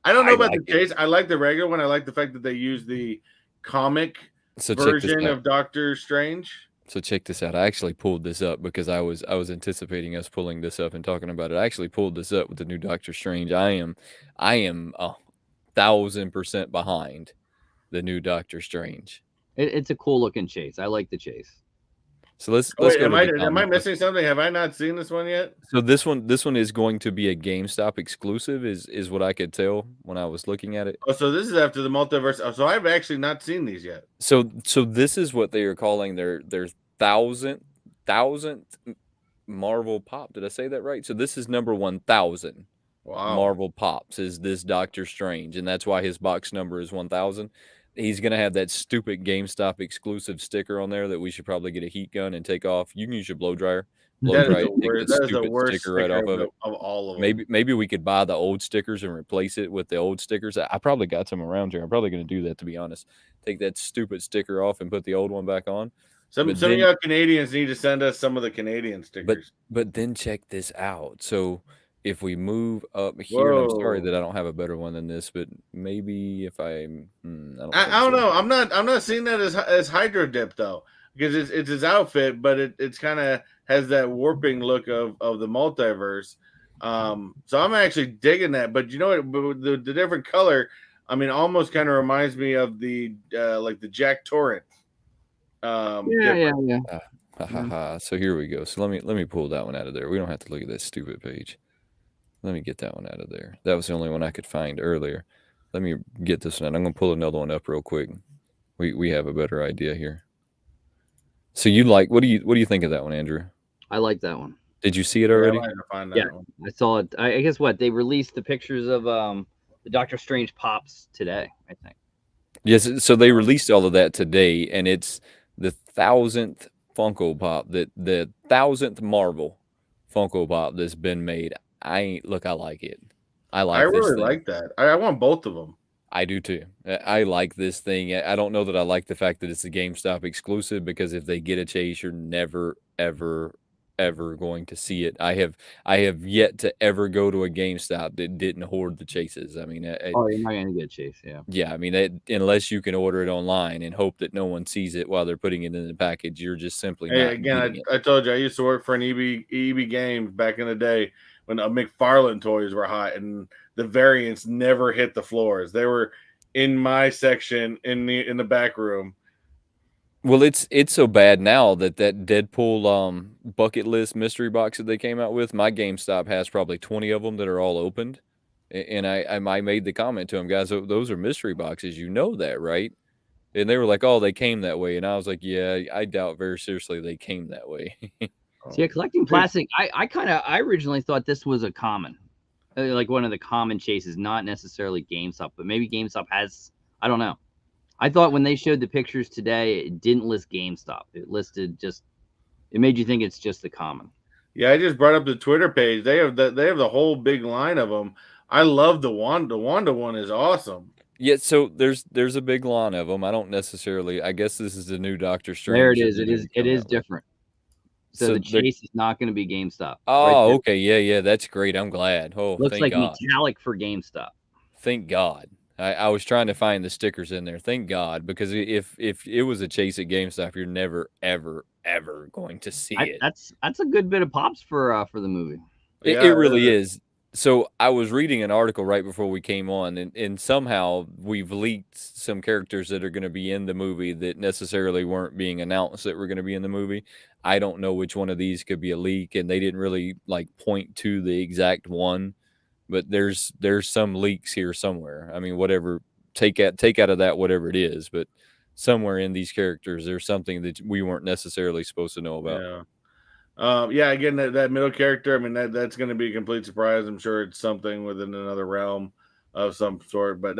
don't know about the chase. I like the regular one. I like the fact that they use the comic version of Doctor Strange. So check this out. I actually pulled this up because I was anticipating us pulling this up and talking about it. I actually pulled this up with the new Doctor Strange. I am 1,000% behind the new Doctor Strange. It's a cool looking chase. I like the chase. So let's go. Am I missing something? Have I not seen this one yet? So this one is going to be a GameStop exclusive, is what I could tell when I was looking at it. Oh, so this is after the multiverse. Oh, so I've actually not seen these yet. So this is what they are calling their 1,000th Marvel Pop. Did I say that right? So this is number 1,000. Wow. Marvel Pops is this Doctor Strange, and that's why his box number is 1,000. He's going to have that stupid GameStop exclusive sticker on there that we should probably get a heat gun and take off. You can use your blow dryer. Blow dry it, take that stupid sticker right off of it. Of all of them. Maybe we could buy the old stickers and replace it with the old stickers. I probably got some around here. I'm probably going to do that, to be honest. Take that stupid sticker off and put the old one back on. Some of y'all Canadians need to send us some of the Canadian stickers. But then check this out. So if we move up here, and I'm sorry that I don't have a better one than this, but maybe if I don't know. I'm not seeing that as hydro dip though, because it's his outfit, but it's kind of has that warping look of the multiverse. So I'm actually digging that. But you know what? The different color, I mean, almost kind of reminds me of the like the Jack Torrance. Yeah. So here we go. So let me pull that one out of there. We don't have to look at that stupid page. Let me get that one out of there. That was the only one I could find earlier. Let me get this one. I'm gonna pull another one up real quick. We have a better idea here. So you like what do you think of that one, Andrew? I like that one. Did you see it already? I to find that one. I saw it. I guess what they released the pictures of the Doctor Strange pops today, I think. Yes, so they released all of that today, and it's the 1000th Funko Pop, the 1000th Marvel Funko Pop that's been made. I like it. I really like that. I want both of them. I do too. I like this thing. I don't know that I like the fact that it's a GameStop exclusive, because if they get a chase, you're never, ever, ever going to see it. I have yet to ever go to a GameStop that didn't hoard the chases. I mean, you're not gonna get a chase, yeah. Yeah, I mean, unless you can order it online and hope that no one sees it while they're putting it in the package, you're just simply not. Again, I told you I used to work for an EB Games back in the day when McFarlane toys were hot, and the variants never hit the floors. They were in my section in the back room. Well, it's so bad now that Deadpool bucket list mystery box that they came out with, my GameStop has probably 20 of them that are all opened. And I made the comment to them, guys, those are mystery boxes. You know that, right? And they were like, oh, they came that way. And I was like, yeah, I doubt very seriously they came that way. See, collecting plastic, I originally thought this was a common, like one of the common chases, not necessarily GameStop, but maybe GameStop has, I don't know. I thought when they showed the pictures today, it didn't list GameStop. It listed it made you think it's just the common. Yeah, I just brought up the Twitter page. They have the whole big line of them. I love the Wanda. Wanda one is awesome. Yeah, so there's a big line of them. I don't necessarily. I guess this is the new Doctor Strange. There it is. It is different. So the chase is not going to be GameStop. Oh, right, okay, yeah, that's great. I'm glad. Oh, looks like God. Metallic for GameStop. Thank God. I was trying to find the stickers in there. Thank God, because if it was a chase at GameStop, you're never, ever, ever going to see it. That's a good bit of pops for the movie. It really is. So I was reading an article right before we came on, and somehow we've leaked some characters that are going to be in the movie that necessarily weren't being announced that were going to be in the movie. I don't know which one of these could be a leak, and they didn't really like point to the exact one, but there's some leaks here somewhere. I mean, whatever, take out of that whatever it is, but somewhere in these characters there's something that we weren't necessarily supposed to know about. Yeah. Again, that middle character, I mean, that's going to be a complete surprise. I'm sure it's something within another realm of some sort, but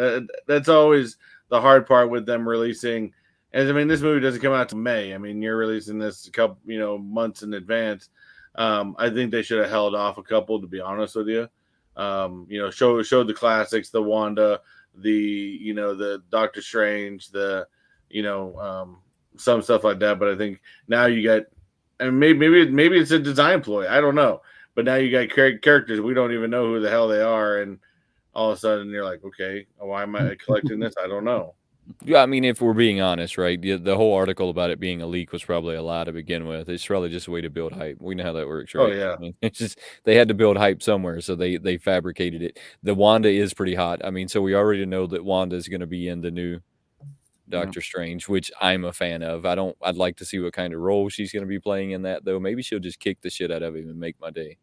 that's always the hard part with them releasing. And I mean, this movie doesn't come out to May. I mean, you're releasing this a couple, months in advance. I think they should have held off a couple, to be honest with you. Showed the classics, the Wanda, the Doctor Strange, some stuff like that. But I think now you got, and maybe it's a design ploy. I don't know. But now you got characters we don't even know who the hell they are, and all of a sudden you're like, okay, why am I collecting this? I don't know. Yeah, I mean, if we're being honest, right, the whole article about it being a leak was probably a lie to begin with. It's probably just a way to build hype. We know how that works, right? Oh, yeah. I mean, it's just they had to build hype somewhere, so they fabricated it. The Wanda is pretty hot. I mean, so we already know that Wanda is going to be in the new Doctor Strange, which I'm a fan of. I'd like to see what kind of role she's going to be playing in that, though. Maybe she'll just kick the shit out of him and make my day.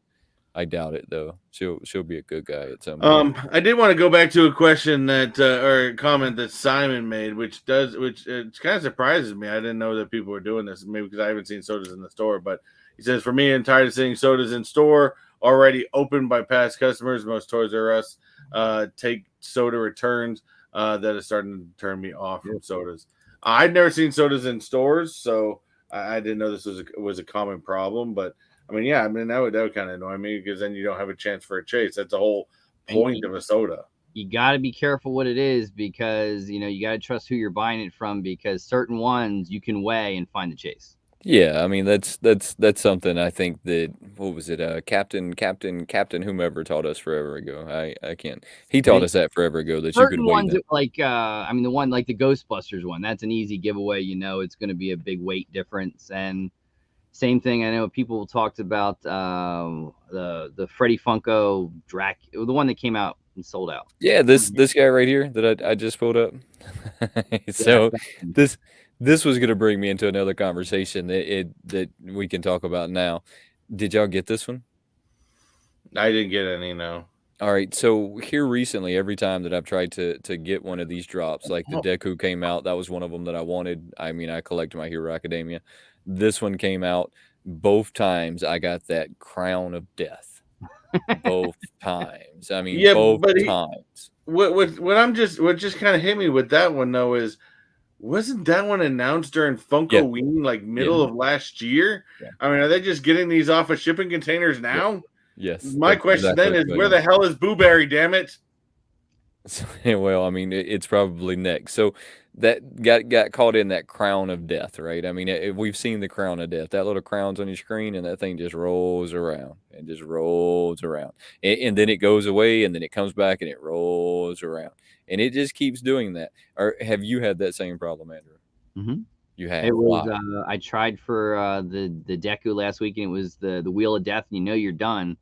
I doubt it, though. She'll be a good guy at some point. I did want to go back to a question that or a comment that Simon made, which it kind of surprises me. I didn't know that people were doing this, maybe because I haven't seen sodas in the store. But he says, for me, I'm tired of seeing sodas in store already opened by past customers. Most Toys R Us take soda returns. That is starting to turn me off from sodas. I'd never seen sodas in stores, so I didn't know this was a common problem. But I mean, that would kind of annoy me, because then you don't have a chance for a chase. That's the whole point of a soda. You got to be careful what it is, because you got to trust who you're buying it from, because certain ones you can weigh and find the chase. Yeah, I mean that's something I think that, what was it? Captain whomever taught us forever ago. I can't. He taught us that forever ago, that certain you could weigh ones, like the one like the Ghostbusters one, that's an easy giveaway. It's going to be a big weight difference. And same thing, I know people talked about the Freddy Funko the one that came out and sold out. Yeah, this guy right here that I just pulled up. So this was gonna bring me into another conversation that we can talk about now. Did y'all get this one? I didn't get any, no. All right, so here recently, every time that I've tried to get one of these drops, like the Deku came out, that was one of them that I wanted. I mean, I collect My Hero Academia. This one came out. Both times I got that Crown of Death. Both times. I mean, Yeah, both but times. What just kind of hit me with that one though is, wasn't that one announced during Funko Ween like middle of last year? Yeah. I mean, are they just getting these off of shipping containers now? Yes. My question then is, where the hell is Booberry, damn it? Well, I mean, it's probably next. So that got caught in that Crown of Death, right? I mean, we've seen the Crown of Death. That little crown's on your screen, and that thing just rolls around and just rolls around, and then it goes away, and then it comes back, and it rolls around, and it just keeps doing that. Or have you had that same problem, Andrew? Mm-hmm. You have. It was. I tried for the Deku last week, and it was the Wheel of Death, and you know you're done.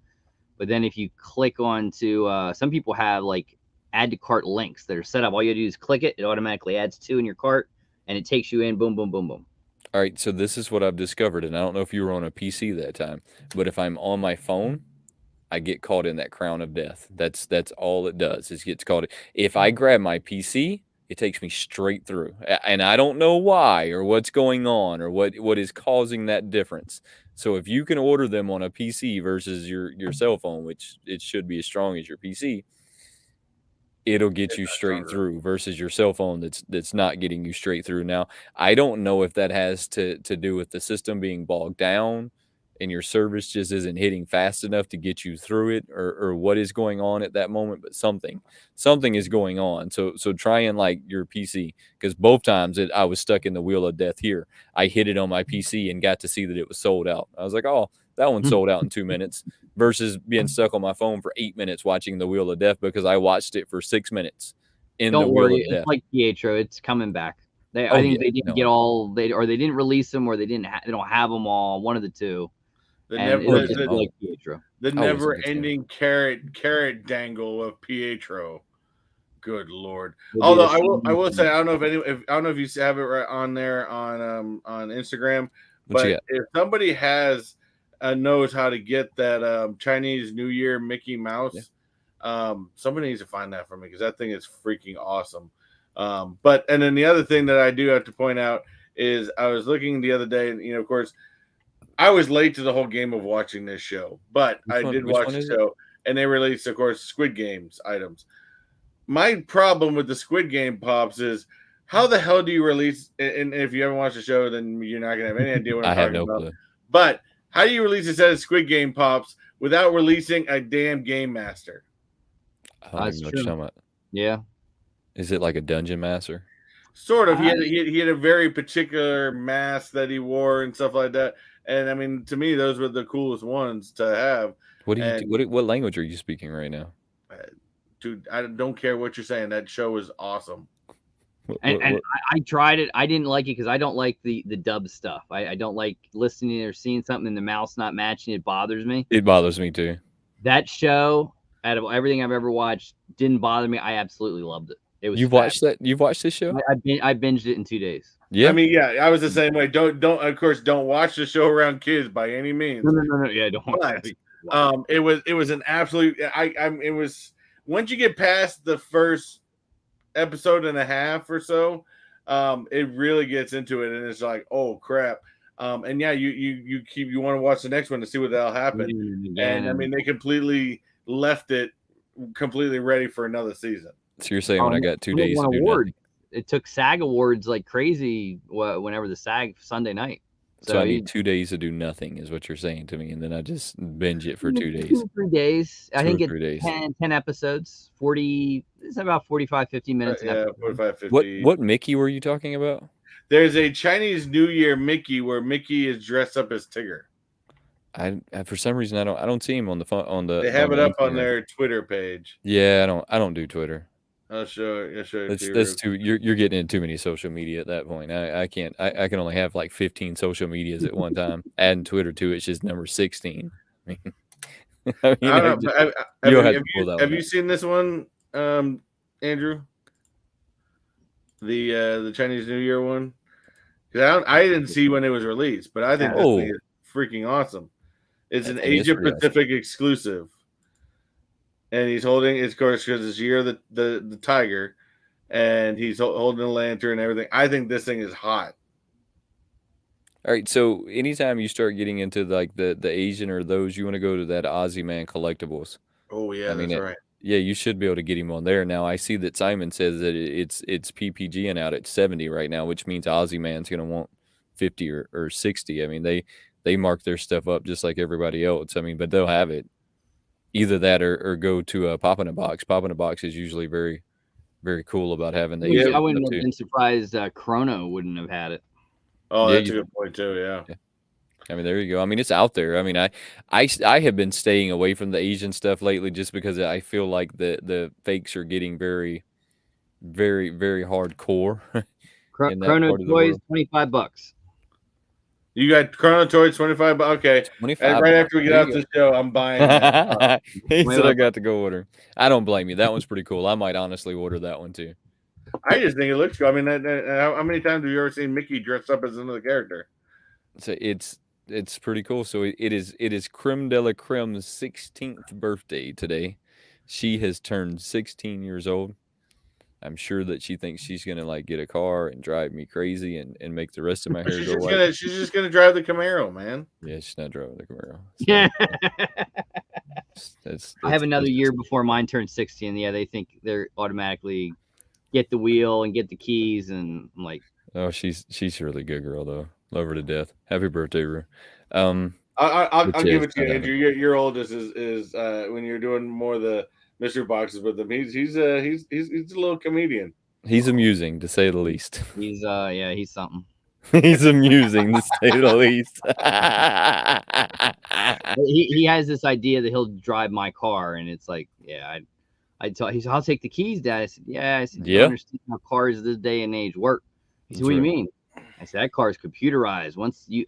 But then if you click on to, some people have like add to cart links that are set up. All you do is click it. It automatically adds 2 in your cart, and it takes you in. Boom, boom, boom, boom. All right. So this is what I've discovered, and I don't know if you were on a PC that time, but if I'm on my phone, I get caught in that Crown of Death. That's all it does. Is gets caught. If I grab my PC, it takes me straight through, and I don't know why or what's going on or what is causing that difference. So if you can order them on a PC versus your cell phone, which it should be as strong as your PC, it'll get you straight through versus your cell phone that's not getting you straight through. Now, I don't know if that has to do with the system being bogged down and your service just isn't hitting fast enough to get you through it, or what is going on at that moment, but something is going on. So try and like your PC, because both times I was stuck in the Wheel of Death here. I hit it on my PC and got to see that it was sold out. I was like, oh, that one sold out in 2 minutes, versus being stuck on my phone for 8 minutes watching the Wheel of Death because I watched it for 6 minutes in the Wheel of Death. It's like Pietro. It's coming back. I think they didn't get all they didn't release them, or they don't have them all. One of the two. The like never-ending carrot dangle of Pietro. Good Lord! Although I will say, I don't know if you have it right on there on Instagram, but if somebody knows how to get that Chinese New Year Mickey Mouse, somebody needs to find that for me, because that thing is freaking awesome. And then the other thing that I do have to point out is, I was looking the other day, and of course, I was late to the whole game of watching this show, but I did watch the show, and they released, of course, Squid Games items. My problem with the Squid Game pops is, how the hell do you release? And if you haven't watched the show, then you're not gonna have any idea what I'm talking about. Clue. But how do you release a set of Squid Game pops without releasing a damn game master? That's true. Yeah. Is it like a dungeon master? Sort of. He had a very particular mask that he wore and stuff like that. And I mean, to me, those were the coolest ones to have. What language are you speaking right now? Dude, I don't care what you're saying. That show was awesome. And I tried it. I didn't like it because I don't like the dub stuff. I don't like listening or seeing something and the mouse not matching. It bothers me. It bothers me too. That show, out of everything I've ever watched, didn't bother me. I absolutely loved it. It was. You've watched that? You've watched this show? I binged it in 2 days. Yeah. I mean, yeah, I was the same way. Don't watch the show around kids by any means. No. Yeah, don't watch it. It was an absolute. It was, once you get past the first episode and a half or so, it really gets into it, and it's like, oh crap. And yeah, you want to watch the next one to see what the hell happened. And I mean, they completely left it completely ready for another season. So you're saying when I got 2 days to do nothing. It took SAG awards like crazy whenever the SAG Sunday night. So I need 2 days to do nothing is what you're saying to me, and then I just binge it for 2 days. 2 or 3 days. I think it's 10 episodes. 40. It's about 45, 50 minutes. Yeah, 45, 50. What Mickey were you talking about? There's a Chinese New Year Mickey where Mickey is dressed up as Tigger. I for some reason I don't see him on the phone They have it up on their Twitter page. Yeah, I don't do Twitter. I'll show it. That's too. You're getting into too many social media at that point. I can't. I can only have like 15 social medias at one time. Adding Twitter to it's just number 16. I mean, I mean, I don't know. you'll have to pull that Have one you up. seen this one, Andrew? The Chinese New Year one? Because I didn't see when it was released, but I think this thing is freaking awesome. It's an That thing is Asia pretty awesome. Pacific exclusive, and he's holding, of course, because it's Year of the Tiger, and he's holding a lantern and everything. I think this thing is hot. All right, so anytime you start getting into like the Asian or those, you want to go to that Aussie Man Collectibles. Oh yeah, I mean, that's right. yeah, you should be able to get him on there. Now I see that Simon says that it's PPGing out at 70 right now, which means Aussie Man's gonna want 50 or 60. I mean, they mark their stuff up just like everybody else. I mean, but they'll have it. Either that or go to a Pop in a Box. Pop in a Box is usually very, very cool about having the Asian I wouldn't stuff have too. been surprised Chrono wouldn't have had it. Oh, Yeah, that's a good point too. Yeah. I mean, there you go. I mean, it's out there. I mean, I have been staying away from the Asian stuff lately just because I feel like the fakes are getting very, very, very hardcore in that Chrono part of the Toys, world. $25. You got Chrono Toy 25. Okay, 25 right bucks. after we get There off you this show, I'm buying that. He said I got to go order. I don't blame you. That one's pretty cool. I might honestly order that one too. I just think it looks cool. I mean, how many times have you ever seen Mickey dressed up as another character? So it's pretty cool. So it is Creme de la Creme's 16th birthday today. She has turned 16 years old. I'm sure that she thinks she's gonna like get a car and drive me crazy and make the rest of my hair go white. She's just gonna drive the Camaro, man. Yeah, she's not driving the Camaro. So Yeah. that's I have another year before mine turns 60, and yeah, they think they're automatically get the wheel and get the keys, and I'm like, oh, she's a really good girl though. Love her to death. Happy birthday, Rue. I'll give it to you, Andrew. Your oldest is when you're doing more of the mystery boxes with him. He's a little comedian. He's amusing to say the least. He's he's something. He's amusing to say the least. He has this idea that he'll drive my car, and it's like, yeah, he said, I'll take the keys, Dad. I said, yeah. I said, you don't understand how cars this day and age work. He said, what do you mean? I said, that car is computerized.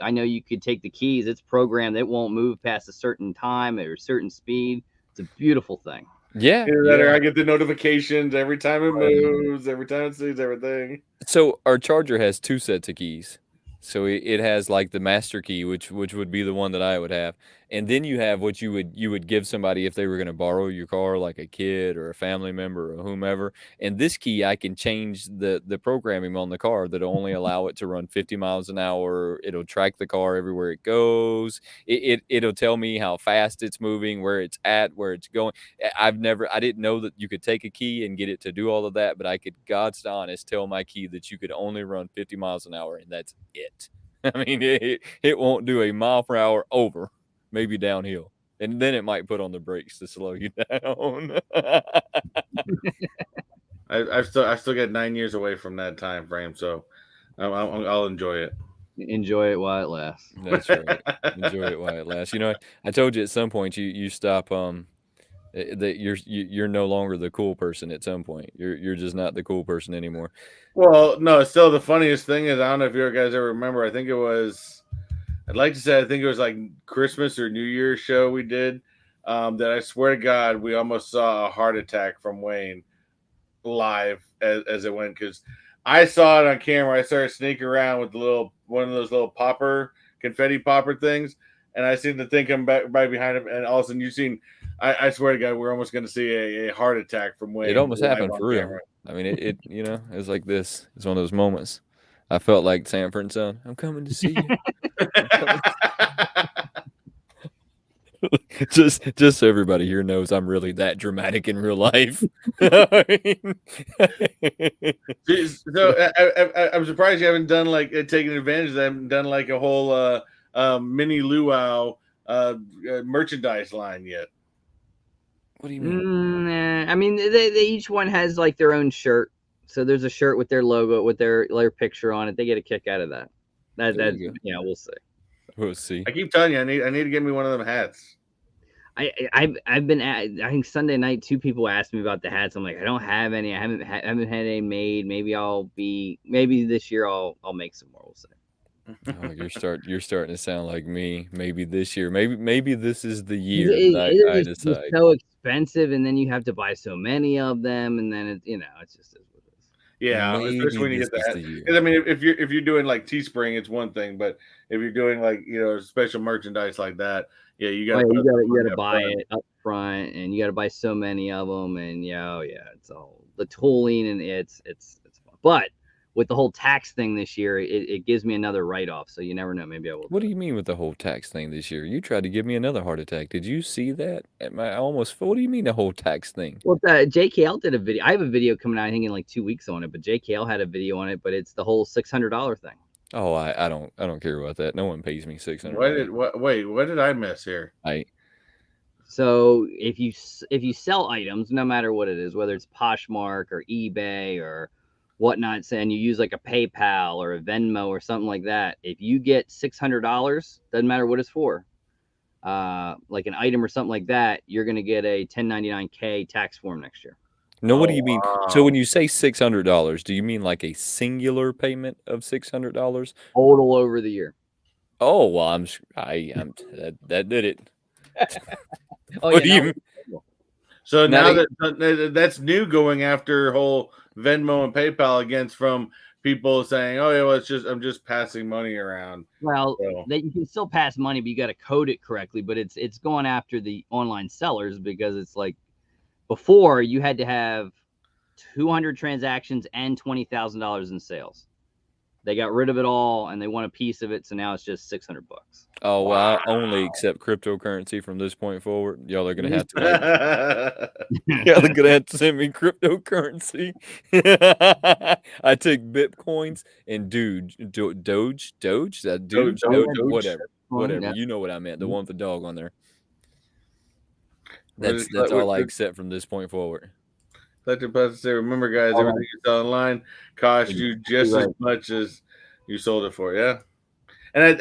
I know you could take the keys, it's programmed, it won't move past a certain time or a certain speed. It's a beautiful thing. Yeah. I get the notifications every time it moves, every time it sees everything. So our charger has 2 sets of keys. So it has like the master key, which would be the one that I would have, and then you have what you would give somebody if they were going to borrow your car, like a kid or a family member or whomever. And this key, I can change the programming on the car that'll only allow it to run 50 miles an hour. It'll track the car everywhere it goes. It'll tell me how fast it's moving, where it's at, where it's going. I didn't know that you could take a key and get it to do all of that, but I could, God's honest, tell my key that you could only run 50 miles an hour, and that's it. I mean, it won't do a mile per hour over, maybe downhill, and then it might put on the brakes to slow you down. I've still got 9 years away from that time frame, so I'll enjoy it. Enjoy it while it lasts. That's right. Enjoy it while it lasts. You know, I told you at some point you stop that you're no longer the cool person at some point. You're just not the cool person anymore. Well, no, still the funniest thing is, I don't know if you guys ever remember, I'd like to say I think it was like Christmas or New Year's show we did, that I swear to God we almost saw a heart attack from Wayne live as it went, because I saw it on camera. I started sneaking around with one of those little confetti popper things, and I seen the thing come back right behind him, and all of a sudden you seen, I swear to God, we're almost going to see a heart attack from Wayne. It almost happened for real. Camera. I mean, it it was like this. It's one of those moments. I felt like Sanford and Son. I'm coming to see you. just so everybody here knows, I'm really that dramatic in real life. So I'm surprised you haven't done like taken advantage of them, done like a whole mini luau merchandise line yet. What do you mean? I mean, they each one has like their own shirt. So there's a shirt with their logo, with their picture on it. They get a kick out of that. Yeah, we'll see. We'll see. I keep telling you, I need to get me one of them hats. I've been I think Sunday night 2 people asked me about the hats. I'm like, I don't have any. I haven't had any made. Maybe this year I'll make some more. We'll see. Oh, you're starting to sound like me. Maybe this year, maybe this is the year It, that it I is just decide. so expensive, and then you have to buy so many of them, and then it's just is what it is. Yeah, especially Maybe when you this get is that. the year. Because I mean, if you're doing like Teespring, it's one thing, but if you're doing like special merchandise like that, yeah, you got Oh, to yeah, put some you money gotta up buy front. it up front, and you gotta buy so many of them, and it's all the tooling, and it's fun. But with the whole tax thing this year, it gives me another write-off, so you never know. Maybe I will What do do it. you mean with the whole tax thing this year? You tried to give me another heart attack. Did you see that? What do you mean the whole tax thing? Well, JKL did a video. I have a video coming out, I think, in like 2 weeks on it, but JKL had a video on it, but it's the whole $600 thing. Oh, I don't care about that. No one pays me $600. What did I miss here? So if you sell items, no matter what it is, whether it's Poshmark or eBay or whatnot, and you use like a PayPal or a Venmo or something like that, if you get $600, doesn't matter what it's for, like an item or something like that, you're gonna get a 1099-K tax form next year. No, what do Oh, you mean? So when wow. you say $600, do you mean like a singular payment of $600? Total over the year. Oh, well, I'm that did it. Oh What yeah, do no. you So Now now they- that that's new, going after whole Venmo and PayPal against from people saying, "Oh yeah, well, I'm just passing money around." Well, So, that you can still pass money, but you got to code it correctly. But it's going after the online sellers, because it's like before you had to have 200 transactions and $20,000 in sales. They got rid of it all, and they want a piece of it, so now it's just $600. Oh, well, wow. I only accept cryptocurrency from this point forward. Y'all are gonna have to y'all are gonna have to send me cryptocurrency. I took Bitcoins and Doge, Doge, that Doge, Doge. whatever. Yeah. You know what I meant. The one with the dog on there. What is- That's what- all I what- accept from this point forward. Let your buzzer say, remember, guys, All everything you sell online costs you just as Right. much as you sold it for. Yeah, and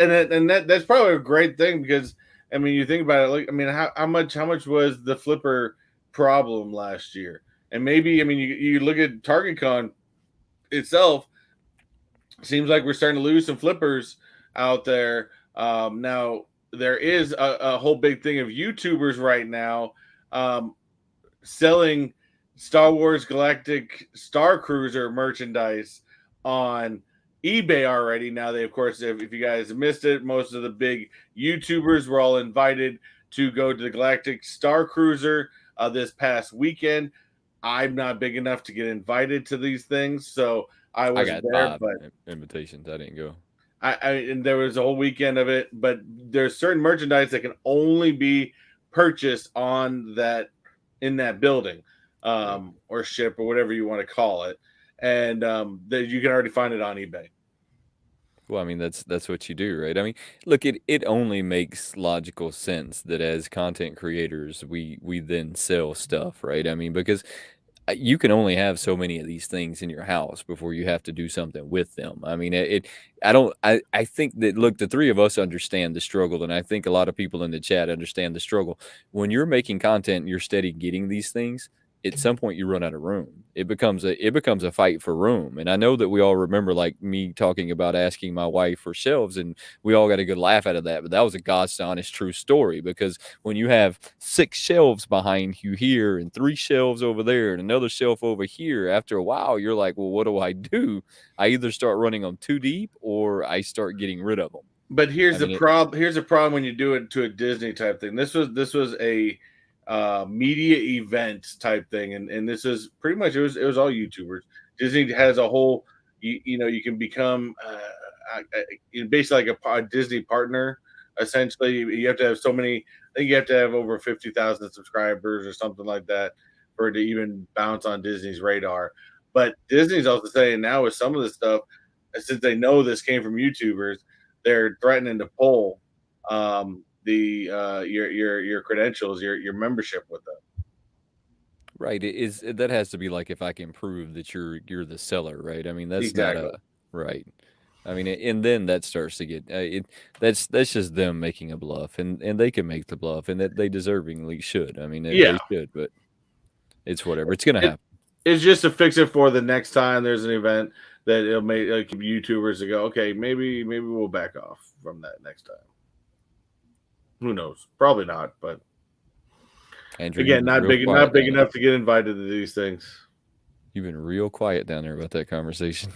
that's probably a great thing, because I mean, you think about it. Like, I mean, how much was the flipper problem last year? And maybe, I mean, you look at Target Con itself. Seems like we're starting to lose some flippers out there. Now there is a whole big thing of YouTubers right now selling Star Wars Galactic Star Cruiser merchandise on eBay already. Now, they, of course, if you guys missed it, most of the big YouTubers were all invited to go to the Galactic Star Cruiser this past weekend. I'm not big enough to get invited to these things, so I I wasn't got there. 5 But invitations. I didn't go. and there was a whole weekend of it. But there's certain merchandise that can only be purchased on that, in that building, or ship, or whatever you want to call it, and that you can already find it on eBay. Well, I mean, that's what you do, right? I mean, look, it only makes logical sense that as content creators, we then sell stuff, right? I mean, because you can only have so many of these things in your house before you have to do something with them. I mean, I think that, look, the three of us understand the struggle, and I think a lot of people in the chat understand the struggle. When you're making content and you're steady getting these things, at some point you run out of room. It becomes a fight for room. And I know that we all remember, like, me talking about asking my wife for shelves, and we all got a good laugh out of that. But that was a God's honest true story, because when you have 6 shelves behind you here and 3 shelves over there and another shelf over here, after a while you're like, well, what do? I either start running them too deep or I start getting rid of them. But here's I mean, the problem. Here's the problem when you do it to a Disney type thing. This was a media event type thing, and this is pretty much, it was all YouTubers. Disney has a whole, you can become basically like a Disney partner. Essentially, you have to have so many. I think you have to have over 50,000 subscribers or something like that for it to even bounce on Disney's radar. But Disney's also saying now, with some of the stuff, since they know this came from YouTubers, they're threatening to pull your credentials, your membership with them. right. That has to be like, if I can prove that you're the seller, right? I mean, that's Exactly. not a right. I mean, and then that starts to get that's just them making a bluff, and they can make the bluff, and that they deservingly should. I mean, they should, but it's whatever. It's gonna happen. It's just to fix it for the next time there's an event. that it'll make YouTubers to go, okay, maybe we'll back off from that next time. Who knows? Probably not, but Andrew, again, not big enough to get invited to these things. You've been real quiet down there about that conversation.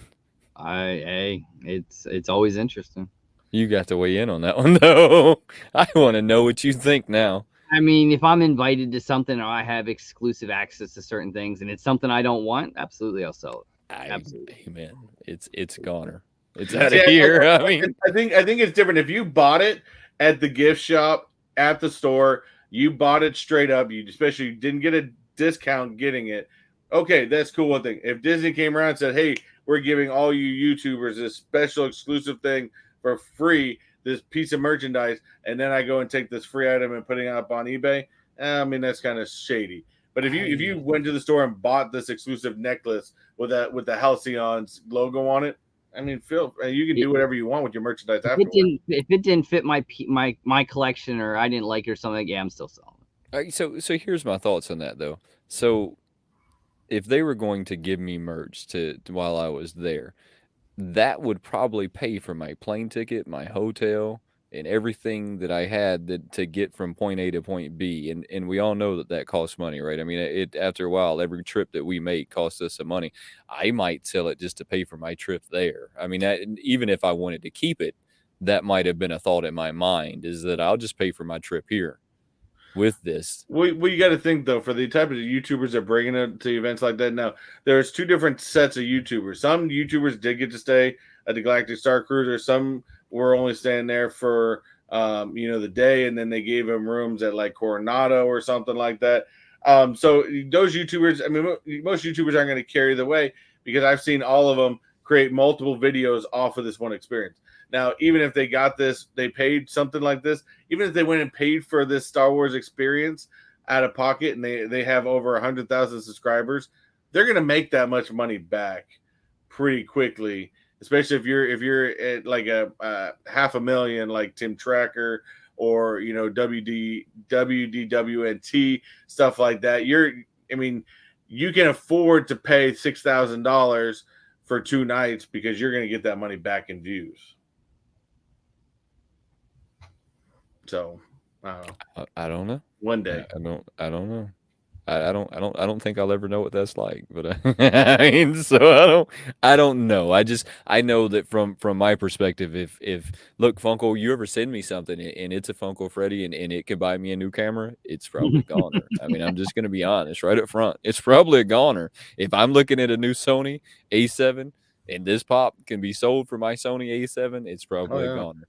It's always interesting. You got to weigh in on that one though. I want to know what you think now. I mean, if I'm invited to something or I have exclusive access to certain things and it's something I don't want, absolutely I'll sell it. Absolutely. Amen. It's goner. It's out of here. I mean, I think it's different. If you bought it at the gift shop at the store, you bought it straight up. You especially didn't get a discount getting it. Okay, that's cool. One thing. If Disney came around and said, "Hey, we're giving all you YouTubers this special exclusive thing for free, this piece of merchandise," and then I go and take this free item and putting it up on eBay, I mean that's kind of shady. But if you went to the store and bought this exclusive necklace with the Halcyon's logo on it, I mean, Phil, you can do whatever you want with your merchandise afterwards. If it didn't fit my collection or I didn't like it or something, yeah, I'm still selling it. All right, so here's my thoughts on that though. So if they were going to give me merch to while I was there, that would probably pay for my plane ticket, my hotel, and everything that I had to get from point A to point B. And we all know that costs money, right? I mean, it after a while, every trip that we make costs us some money. I might sell it just to pay for my trip there. I mean, even if I wanted to keep it, that might have been a thought in my mind, is that I'll just pay for my trip here with this. Well, you got to think though, for the type of YouTubers that are bringing it to events like that. Now, there's two different sets of YouTubers. Some YouTubers did get to stay at the Galactic Star Cruiser. Some were only staying there for the day, and then they gave them rooms at like Coronado or something like that. So those YouTubers, I mean, most YouTubers aren't going to carry the way, because I've seen all of them create multiple videos off of this one experience. Now, even if they got this, they paid something like this, even if they went and paid for this Star Wars experience out of pocket, and they have over 100,000 subscribers, they're going to make that much money back pretty quickly, especially if you're at like a 500,000 like Tim Tracker or WDWNT, stuff like that. You can afford to pay $6,000 for 2 nights because you're going to get that money back in views. So I don't know. One day. I don't know. I don't think I'll ever know what that's like, but I mean, so I don't know. I know that from my perspective, if look, Funko, you ever send me something and it's a Funko Freddy and it could buy me a new camera, it's probably a goner. I mean, I'm just gonna be honest right up front. It's probably a goner. If I'm looking at a new Sony A7 and this pop can be sold for my Sony A7, it's probably a goner.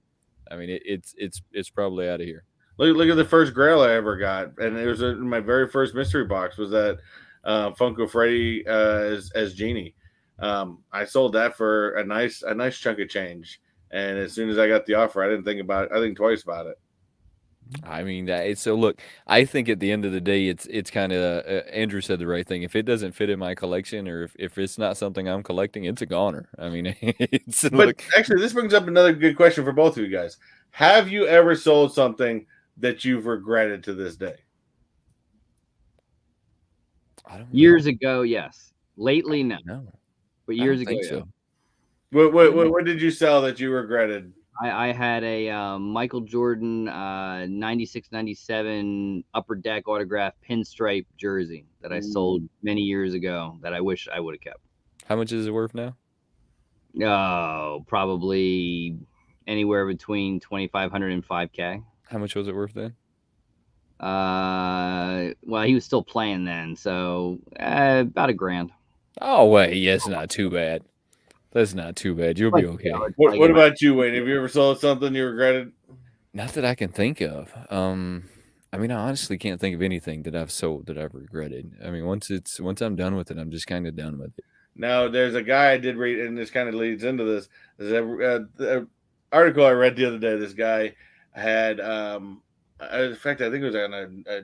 I mean, it's probably out of here. Look at the first Grail I ever got, and it was my very first mystery box was that Funko Freddy as Genie. I sold that for a nice chunk of change, and as soon as I got the offer, I didn't think twice about it. I mean, so look, I think at the end of the day, it's kind of Andrew said the right thing. If it doesn't fit in my collection, or if it's not something I'm collecting, it's a goner. I mean, actually, this brings up another good question for both of you guys. Have you ever sold something that you've regretted to this day? Years ago, yes. Lately, no. But years ago, so. What did you sell that you regretted? I had a Michael Jordan 96-97 Upper Deck autograph pinstripe jersey that I sold many years ago that I wish I would have kept. How much is it worth now? Oh, probably anywhere between $2,500 and $5,000. How much was it worth then? Well, he was still playing then, so about $1,000. Oh wait, yeah, it's not too bad. That's not too bad. You'll be okay. What about you, Wayne? Have you ever sold something you regretted? Not that I can think of. I mean, I honestly can't think of anything that I've sold that I've regretted. I mean, once I'm done with it, I'm just kind of done with it. Now, there's a guy I did read, and this kind of leads into this. There's the article I read the other day. This guy had, in fact, I think it was on I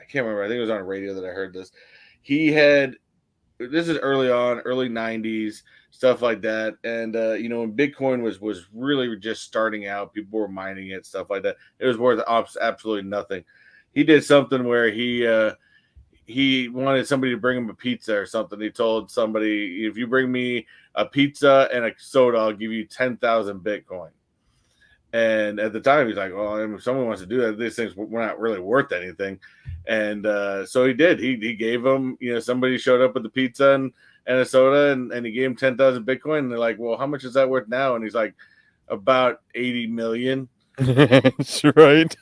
can't remember. I think it was on a radio that I heard this. He had, this is early 90s, stuff like that. And, when Bitcoin was really just starting out, people were mining it, stuff like that. It was worth absolutely nothing. He did something where he he wanted somebody to bring him a pizza or something. He told somebody, if you bring me a pizza and a soda, I'll give you 10,000 Bitcoin. And at the time, he's like, well, if someone wants to do that, these things were not really worth anything. And so he did. He gave him, somebody showed up with the pizza and a soda, and he gave him 10,000 Bitcoin. And they're like, well, how much is that worth now? And he's like, about 80 million. That's right.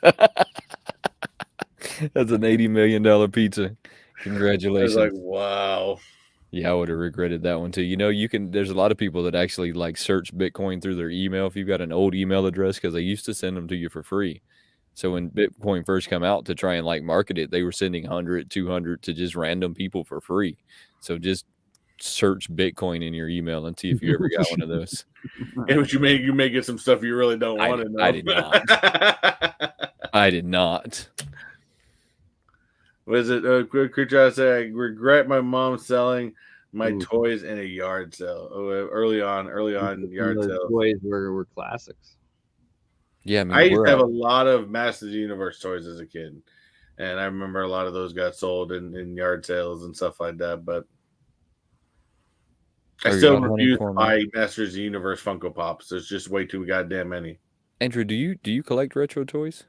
That's an $80 million pizza. Congratulations. I was like, wow. Yeah, I would have regretted that one too. There's a lot of people that actually like search Bitcoin through their email if you've got an old email address, because they used to send them to you for free. So when Bitcoin first come out to try and like market it, they were sending 100, 200 to just random people for free. So just search Bitcoin in your email and see if you ever got one of those. And what you may get some stuff you really don't want to know. I did not. I did not. Was it Creature? I say I regret my mom selling my toys in a yard sale. Early on yard sales. Toys were classics. Yeah, I used to have a lot of Masters of the Universe toys as a kid, and I remember a lot of those got sold in yard sales and stuff like that. But I still refuse to buy Masters of the Universe Funko Pops. There's just way too goddamn many. Andrew, do you collect retro toys?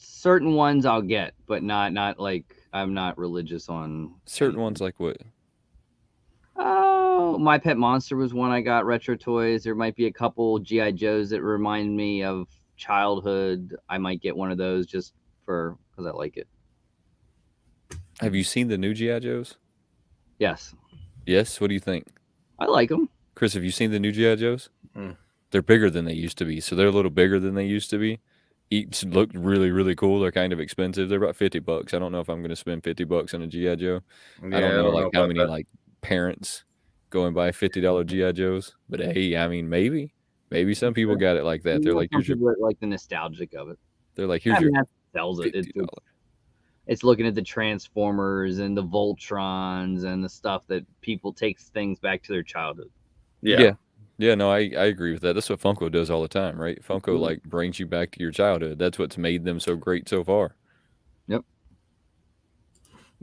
Certain ones I'll get, but not like I'm not religious on certain ones. Like what? Oh, My Pet Monster was one I got retro toys. There might be a couple G.I. Joes that remind me of childhood. I might get one of those just because I like it. Have you seen the new G.I. Joes? Yes. Yes? What do you think? I like them. Chris, have you seen the new G.I. Joes? They're bigger than they used to be. So they're a little bigger than they used to be. Each look really, really cool. They're kind of expensive. They're about $50. I don't know if I'm going to spend $50 on a G.I. Joe. Yeah, I don't know how many like parents go and buy $50 G.I. Joes. But hey, I mean, maybe some people got it like that. They're like, here's your like the nostalgic of it. They're like, here's your that sells it. It's looking at the Transformers and the Voltrons and the stuff that people takes things back to their childhood. Yeah, no, I agree with that. That's what Funko does all the time, right? Funko like brings you back to your childhood. That's what's made them so great so far. Yep.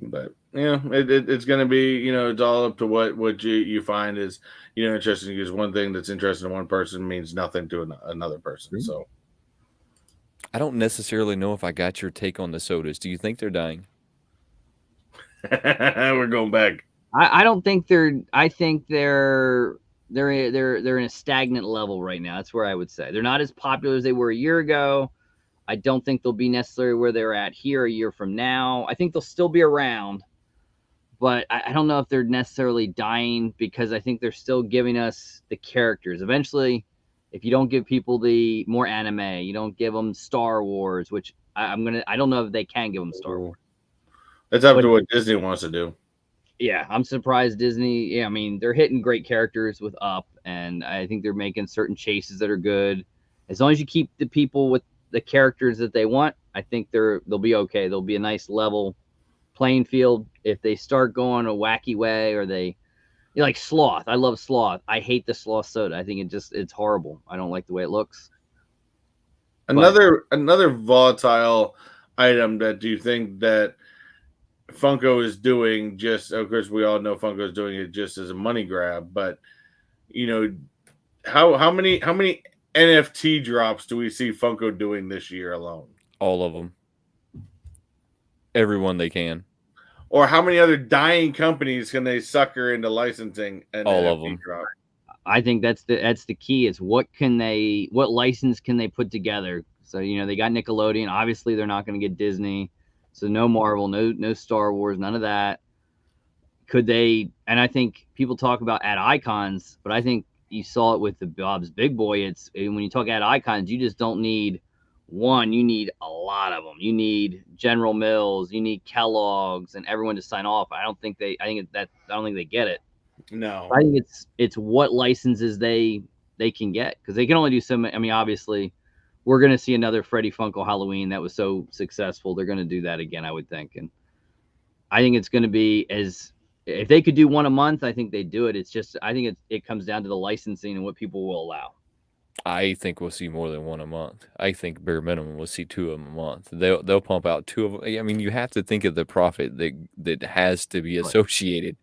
But it's going to be, it's all up to what you find is, interesting, because one thing that's interesting to one person means nothing to another person. So I don't necessarily know if I got your take on the sodas. Do you think they're dying? We're going back. I don't think they're. I think they're in a stagnant level right now. That's where I would say they're not as popular as they were a year ago. I don't think they'll be necessarily where they're at here a year from now. I think they'll still be around, but I don't know if they're necessarily dying, because I think they're still giving us the characters. Eventually, if you don't give people the more anime, you don't give them Star Wars, which I don't know if they can give them Star Wars. It's up to what Disney wants to do. Yeah, I'm surprised Disney. Yeah, I mean, they're hitting great characters with Up, and I think they're making certain chases that are good. As long as you keep the people with the characters that they want, I think they'll be okay. There'll be a nice level playing field. If they start going a wacky way, or like Sloth. I love Sloth. I hate the Sloth soda. I think it's horrible. I don't like the way it looks. Another volatile item that do you think that Funko is doing, just, of course, we all know Funko is doing it just as a money grab, but how many NFT drops do we see Funko doing this year alone? All of them. Everyone they can. Or how many other dying companies can they sucker into licensing an all NFT of them drop? I think that's the key, is what license can they put together? So they got Nickelodeon. Obviously, they're not going to get Disney. So no Marvel, no Star Wars, none of that. Could they? And I think people talk about ad icons, but I think you saw it with the Bob's Big Boy. When you talk ad icons, you just don't need one. You need a lot of them. You need General Mills, you need Kellogg's, and everyone to sign off. I don't think they get it. No, I think it's what licenses they can get, because they can only do so many. I mean, obviously, we're going to see another Freddy Funko Halloween that was so successful. They're going to do that again, I would think. And I think it's going to be, if they could do one a month, I think they'd do it. It's just, I think it comes down to the licensing and what people will allow. I think we'll see more than one a month. I think bare minimum we'll see 2 of them a month. They'll pump out 2 of them. I mean, you have to think of the profit that has to be associated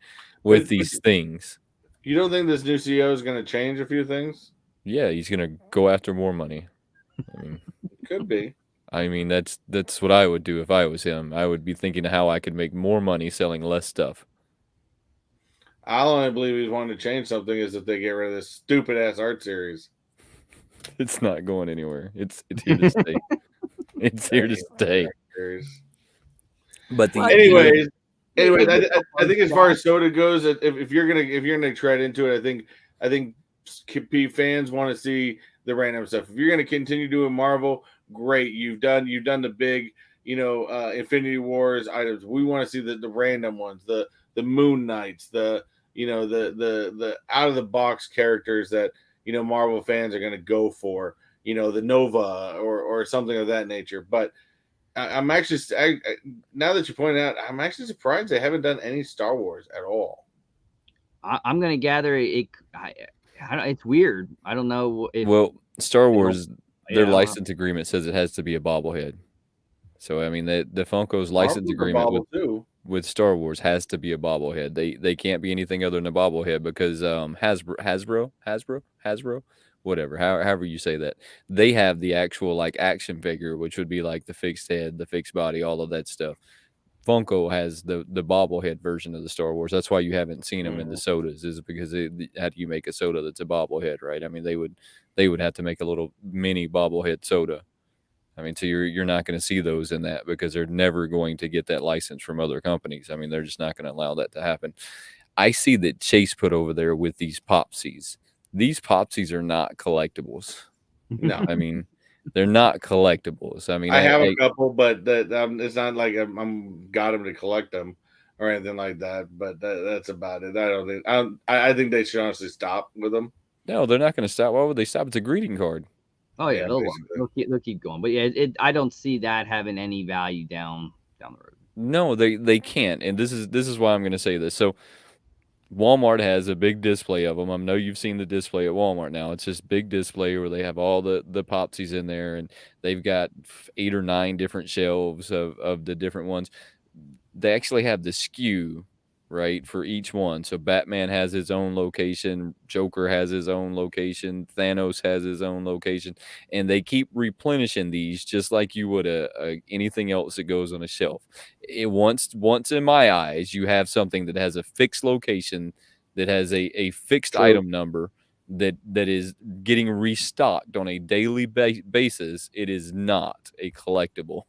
with these things. You don't think this new CEO is going to change a few things? Yeah, he's gonna go after more money. I mean, Could be. I mean that's what I would do if I was him. I would be thinking of how I could make more money selling less stuff. I only believe he's wanting to change something is if they get rid of this stupid ass art series. It's not going anywhere. It's here to stay. It's here to stay. But anyways, I think as far as soda goes, if you're gonna tread into it, I think fans want to see the random stuff. If you're gonna continue doing Marvel, great. You've done the big, Infinity Wars items. We want to see the random ones, the Moon Knights, the out of the box characters that Marvel fans are gonna go for. The Nova or something of that nature. But I'm actually now that you point out, I'm actually surprised they haven't done any Star Wars at all. I'm gonna gather it. It's weird. I don't know if. Well, Star Wars, their license agreement says it has to be a bobblehead. So I mean, the Funko's license agreement with Star Wars has to be a bobblehead. They can't be anything other than a bobblehead because Hasbro, whatever, however you say that, they have the actual like action figure, which would be like the fixed head, the fixed body, all of that stuff. Funko has the bobblehead version of the Star Wars. That's why you haven't seen them in the sodas, is because how do you make a soda that's a bobblehead, right? I mean, they would have to make a little mini bobblehead soda. I mean, so you're not going to see those in that because they're never going to get that license from other companies. I mean, they're just not going to allow that to happen. I see that Chase put over there with these Popsies. These Popsies are not collectibles. No, I mean, they're not collectibles. I mean, I have a couple, but it's not like I'm got them to collect them or anything like that. But that's about it. I think they should honestly stop with them. No, they're not going to stop. Why would they stop? It's a greeting card. Oh yeah, they'll keep going. But yeah, I don't see that having any value down the road. No, they can't. And this is why I'm going to say this. So Walmart has a big display of them. I know you've seen the display at Walmart now. It's this big display where they have all the Popsies in there, and they've got 8 or 9 different shelves of the different ones. They actually have the SKU, right, for each one. So Batman has his own location, Joker has his own location, Thanos has his own location, and they keep replenishing these just like you would anything else that goes on a shelf. Once in my eyes, you have something that has a fixed location, that has a fixed item number, that is getting restocked on a daily basis. It is not a collectible.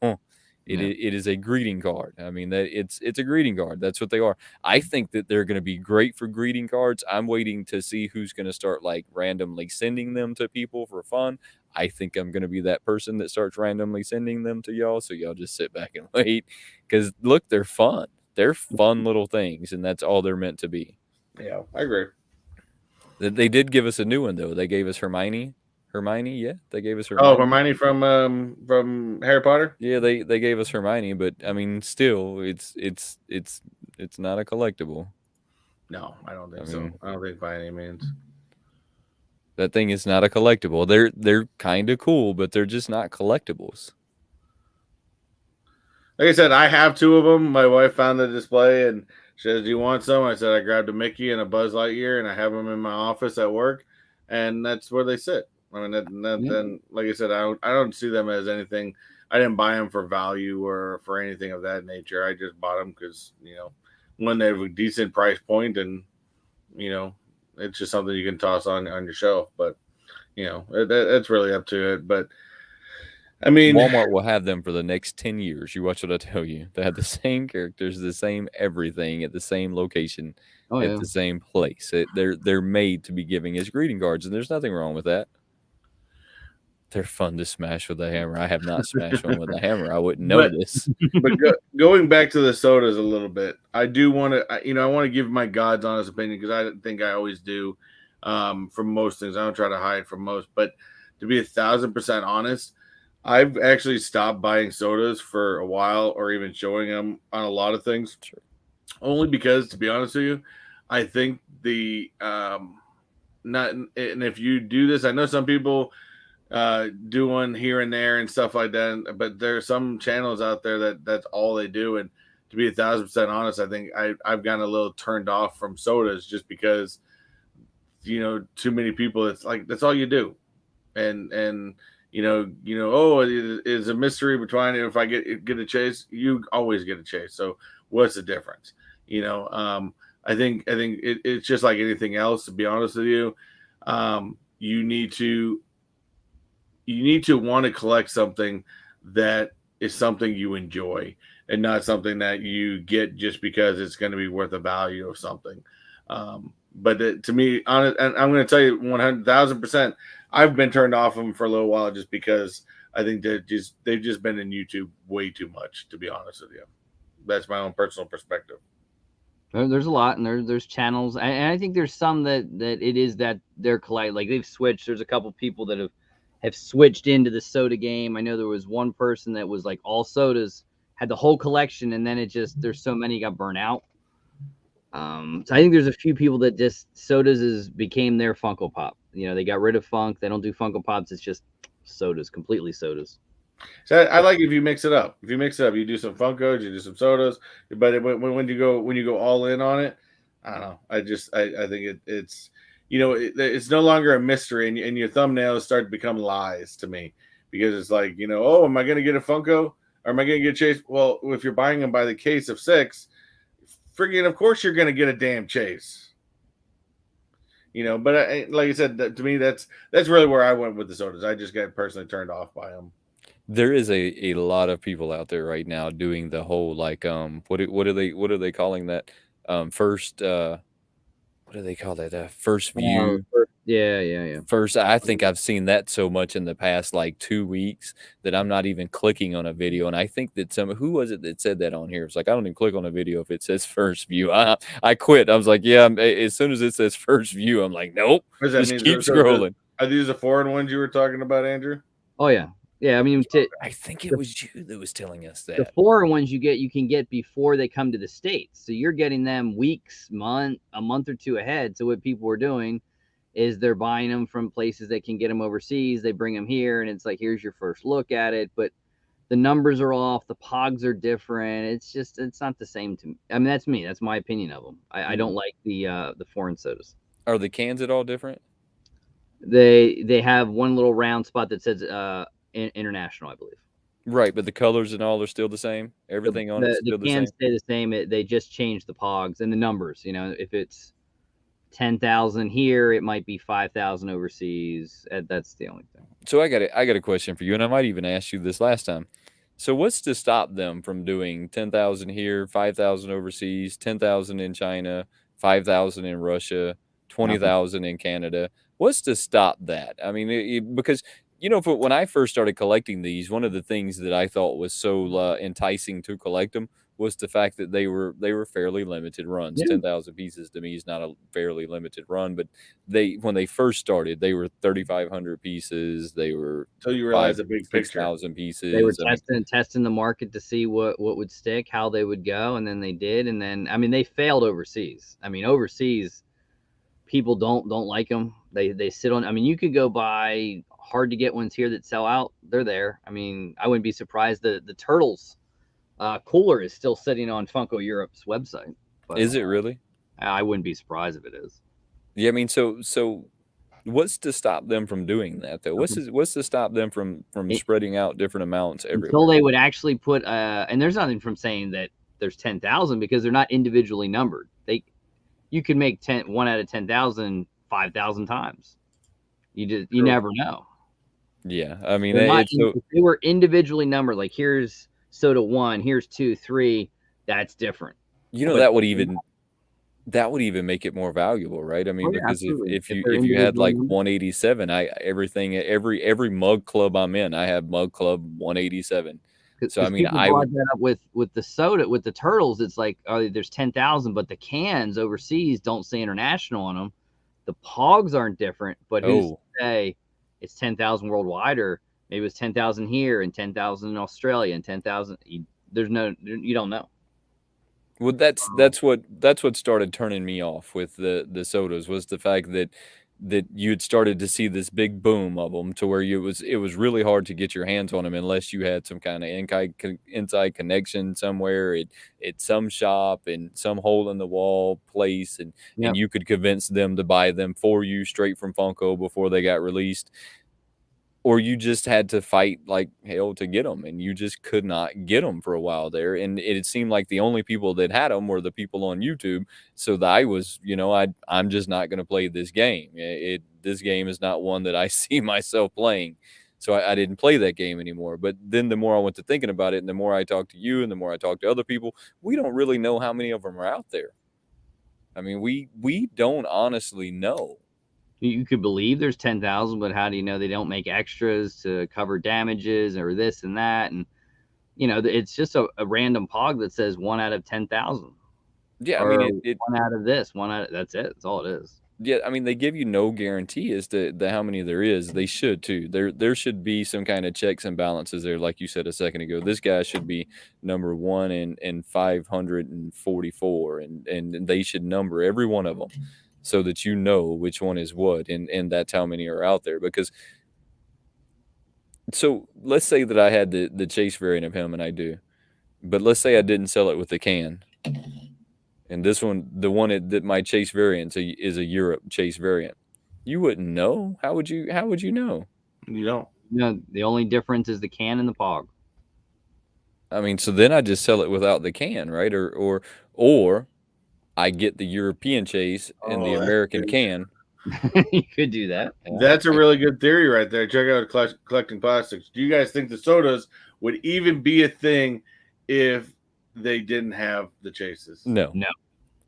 It is a greeting card. I mean, that it's a greeting card. That's what they are. I think that they're going to be great for greeting cards. I'm waiting to see who's going to start like randomly sending them to people for fun. I think I'm going to be that person that starts randomly sending them to y'all. So y'all just sit back and wait, because look, they're fun. They're fun little things, and that's all they're meant to be. Yeah, I agree. They did give us a new one though. They gave us Hermione, yeah, they gave us Hermione. Oh, Hermione from Harry Potter. Yeah, they gave us Hermione, but I mean, still, it's not a collectible. No, I don't think so. I don't think by any means. That thing is not a collectible. They're kind of cool, but they're just not collectibles. Like I said, I have 2 of them. My wife found the display and she says, "Do you want some?" I said, "I grabbed a Mickey and a Buzz Lightyear, and I have them in my office at work, and that's where they sit." I mean, then, like I said, I don't see them as anything. I didn't buy them for value or for anything of that nature. I just bought them because, when they have a decent price point, and, it's just something you can toss on your shelf. But, it's really up to it. But, I mean, Walmart will have them for the next 10 years. You watch what I tell you. They have the same characters, the same everything at the same location, at the same place. They're made to be giving as greeting cards, and there's nothing wrong with that. They're fun to smash with a hammer. I have not smashed one with a hammer. I wouldn't know this. But going back to the sodas a little bit, I do want to, I want to give my God's honest opinion, because I think I always do for most things. I don't try to hide from most, but to be 1,000% honest, I've actually stopped buying sodas for a while, or even showing them on a lot of things. Sure. Only because, to be honest with you, I think the not, and if you do this, I know some people do one here and there and stuff like that, but there are some channels out there that's all they do. And to be 1,000% honest, I think I've gotten a little turned off from sodas just because, too many people, it's like that's all you do. And oh, it is a mystery between if I get a chase, you always get a chase. So what's the difference? I think it's just like anything else, to be honest with you. You need to want to collect something that is something you enjoy and not something that you get just because it's going to be worth the value of something. But to me, honest, and I'm going to tell you 100,000%, I've been turned off them for a little while just because I think they've just been in YouTube way too much, to be honest with you. That's my own personal perspective. There's a lot, and there's channels, and I think there's some that it is that they're like they've switched. There's a couple people that have switched into the soda game. I know there was one person that was like all sodas, had the whole collection, and then there's so many got burnt out. So I think there's a few people that just sodas became their Funko Pop. They got rid of Funk. They don't do Funko Pops. It's just sodas, completely sodas. So I like if you mix it up. If you mix it up, you do some Funkos, you do some sodas. But when you go all in on it, I don't know. I think it's it's no longer a mystery, and your thumbnails start to become lies to me, because it's like, oh, am I going to get a Funko or am I going to get Chase? Well, if you're buying them by the case of 6, friggin' of course you're going to get a damn Chase. But like I said, to me, that's really where I went with the sodas. I just got personally turned off by them. There is a lot of people out there right now doing the whole like what are they calling that first what do they call that first view? Yeah. First, I think I've seen that so much in the past like 2 weeks that I'm not even clicking on a video. And I think that who was it that said that on here? It's like, I don't even click on a video if it says first view. I quit. I was like, yeah. As soon as it says first view, I'm like, nope. Just keep scrolling. Are these the foreign ones you were talking about, Andrew? Oh yeah. Yeah, I mean, I think it was you that was telling us that. The foreign ones you can get before they come to the States. So you're getting them weeks, a month or two ahead. So what people are doing is they're buying them from places that can get them overseas. They bring them here, and it's like, here's your first look at it. But the numbers are off. The pogs are different. It's not the same to me. I mean, that's me. That's my opinion of them. I don't like the foreign sodas. Are the cans at all different? They have one little round spot that says international, I believe. Right, but the colors and all are still the same. Everything on it's still the same. The cans stay the same. They just change the pogs and the numbers. If it's 10,000 here, it might be 5,000 overseas. That's the only thing. So I got a question for you, and I might even ask you this last time. So what's to stop them from doing 10,000 here, 5,000 overseas, 10,000 in China, 5,000 in Russia, 20,000 in Canada? What's to stop that? I mean, because when I first started collecting these, one of the things that I thought was so enticing to collect them was the fact that they were fairly limited runs. Yeah. 10,000 pieces to me is not a fairly limited run, but when they first started, they were 3,500 pieces. They were so you realize a big 6,000 pieces. They were testing the market to see what would stick, how they would go, and then they did. And then they failed overseas. Overseas people don't like them. They sit on. You could go buy hard to get ones here that sell out. They're there. I wouldn't be surprised the Turtles cooler is still sitting on Funko Europe's website. But, is it really? I wouldn't be surprised if it is. Yeah, so what's to stop them from doing that though? What's to stop them from spreading out different amounts everywhere? Until they would actually put and there's nothing from saying that there's 10,000 because they're not individually numbered. You could make 1 out of 10,000 5,000 times. You never know. Yeah, if they were individually numbered, like here's soda 1, here's 2, 3, that's different. That would even make it more valuable, right? Because if you had like 187, every mug club I'm in, I have mug club 187. So I brought that up with the soda, with the Turtles. It's like, there's 10,000, but the cans overseas don't say international on them. The pogs aren't different, but who's to say it's 10,000 worldwide, or maybe it's 10,000 here and 10,000 in Australia and 10,000. You don't know. Well, that's what started turning me off with the sodas, was the fact that that you had started to see this big boom of them to where it was really hard to get your hands on them unless you had some kind of inside connection somewhere at some shop and some hole in the wall place, and you could convince them to buy them for you straight from Funko before they got released. Or you just had to fight like hell to get them, and you just could not get them for a while there. And it seemed like the only people that had them were the people on YouTube. So I was, I'm just not going to play this game. This game is not one that I see myself playing. So I didn't play that game anymore. But then the more I went to thinking about it, and the more I talked to you, and the more I talked to other people, we don't really know how many of them are out there. I mean, we don't honestly know. You could believe there's 10,000, but how do you know they don't make extras to cover damages or this and that? And, it's just a random pog that says 1 out of 10,000. Yeah, I mean, it 1 out of this, 1 out of, that's it. That's all it is. Yeah, I mean, they give you no guarantee as to how many there is. They should too. There should be some kind of checks and balances there, like you said a second ago. This guy should be number 1 in 544, and they should number every one of them so that you know which one is what, and that's how many are out there. Because so let's say that I had the chase variant of him, and I do, but let's say I didn't sell it with the can. And this one, the one that my chase variant is a Europe chase variant. You wouldn't know. How would you know? You don't. The only difference is the can and the pog. I mean, so then I just sell it without the can, right? Or I get the European chase and the American can. You could do that. That's a really good theory right there. Check out collecting plastics. Do you guys think the sodas would even be a thing if they didn't have the chases? No.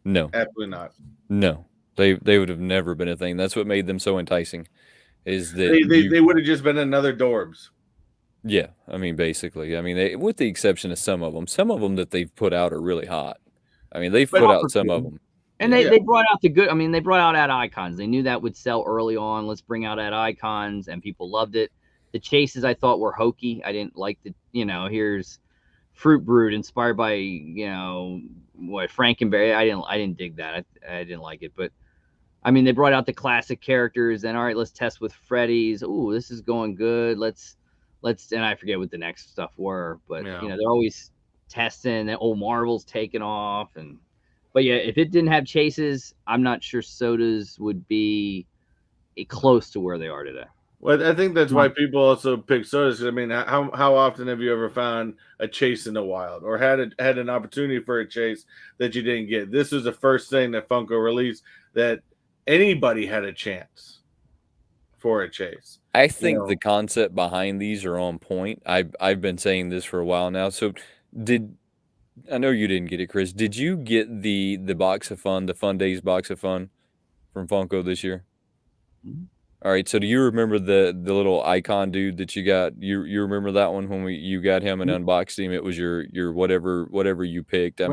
Absolutely not. No. They would have never been a thing. That's what made them so enticing. Is that they would have just been another Dorbs. Yeah, I mean, basically. I mean, with the exception of some of them that they've put out are really hot. I mean, they've put out some of them. And they brought out they brought out ad icons. They knew that would sell early on. Let's bring out ad icons, and people loved it. The chases I thought were hokey. I didn't like here's Fruit Brewed inspired by, Frankenberry. I didn't dig that. I didn't like it. But I mean, they brought out the classic characters, and all right, let's test with Freddy's. Ooh, this is going good. Let's and I forget what the next stuff were, but they're always testing, and Marvel's taking off. But yeah, if it didn't have chases, I'm not sure sodas would be close to where they are today. Well, I think that's why people also pick sodas. I mean, how often have you ever found a chase in the wild, or had an opportunity for a chase that you didn't get? This was the first thing that Funko released that anybody had a chance for a chase. I think the concept behind these are on point. I've been saying this for a while now. So I know you didn't get it, Chris. Did you get the box of fun, the Fun Days box of fun from Funko this year? Mm-hmm. All right. So do you remember the little icon dude that you got? You remember that one when you got him and unboxed him? It was your whatever you picked. Yep.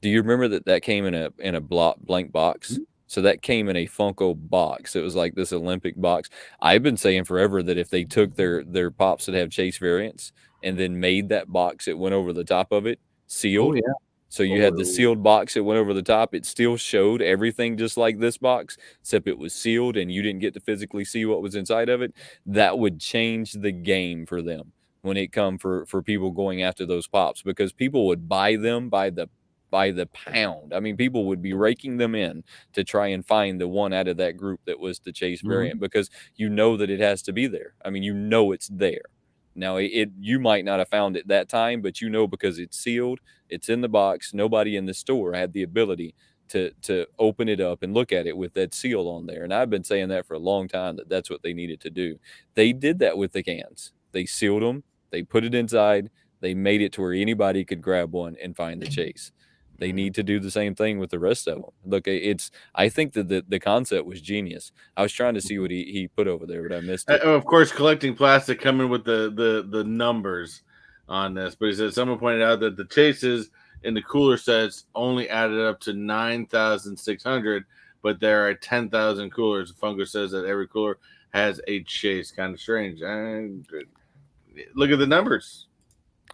Do you remember that came in a blank box? Mm-hmm. So that came in a Funko box. It was like this Olympic box. I've been saying forever that if they took their pops that have chase variants and then made that box, it went over the top of it, sealed. Oh, yeah. So you had the sealed box, it went over the top. It still showed everything just like this box, except it was sealed and you didn't get to physically see what was inside of it. That would change the game for them when it come for people going after those pops, because people would buy them by the pound. I mean, people would be raking them in to try and find the one out of that group that was the chase variant, because that it has to be there. I mean, it's there. Now, you might not have found it that time, but because it's sealed, it's in the box. Nobody in the store had the ability to open it up and look at it with that seal on there. And I've been saying that for a long time, that's what they needed to do. They did that with the cans. They sealed them. They put it inside. They made it to where anybody could grab one and find the chase. They need to do the same thing with the rest of them. Look, I think that the concept was genius. I was trying to see what he put over there, but I missed it. Of course, collecting plastic coming with the numbers on this, but he said someone pointed out that the chases in the cooler sets only added up to 9,600, but there are 10,000 coolers. Funko says that every cooler has a chase. Kind of strange. Look at the numbers.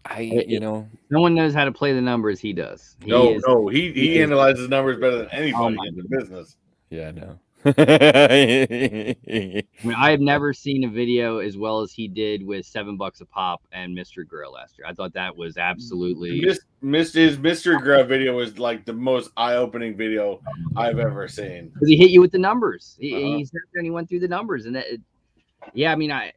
No one knows how to play the numbers. He does. He analyzes numbers better than anybody in the business. Yeah, I know. I mean, I have never seen a video as well as he did with $7 a pop and Mr. Grill last year. I thought that was absolutely his Mr. Grubb video was like the most eye-opening video I've ever seen. because he hit you with the numbers. He sat there and he went through the numbers, and yeah, I mean, I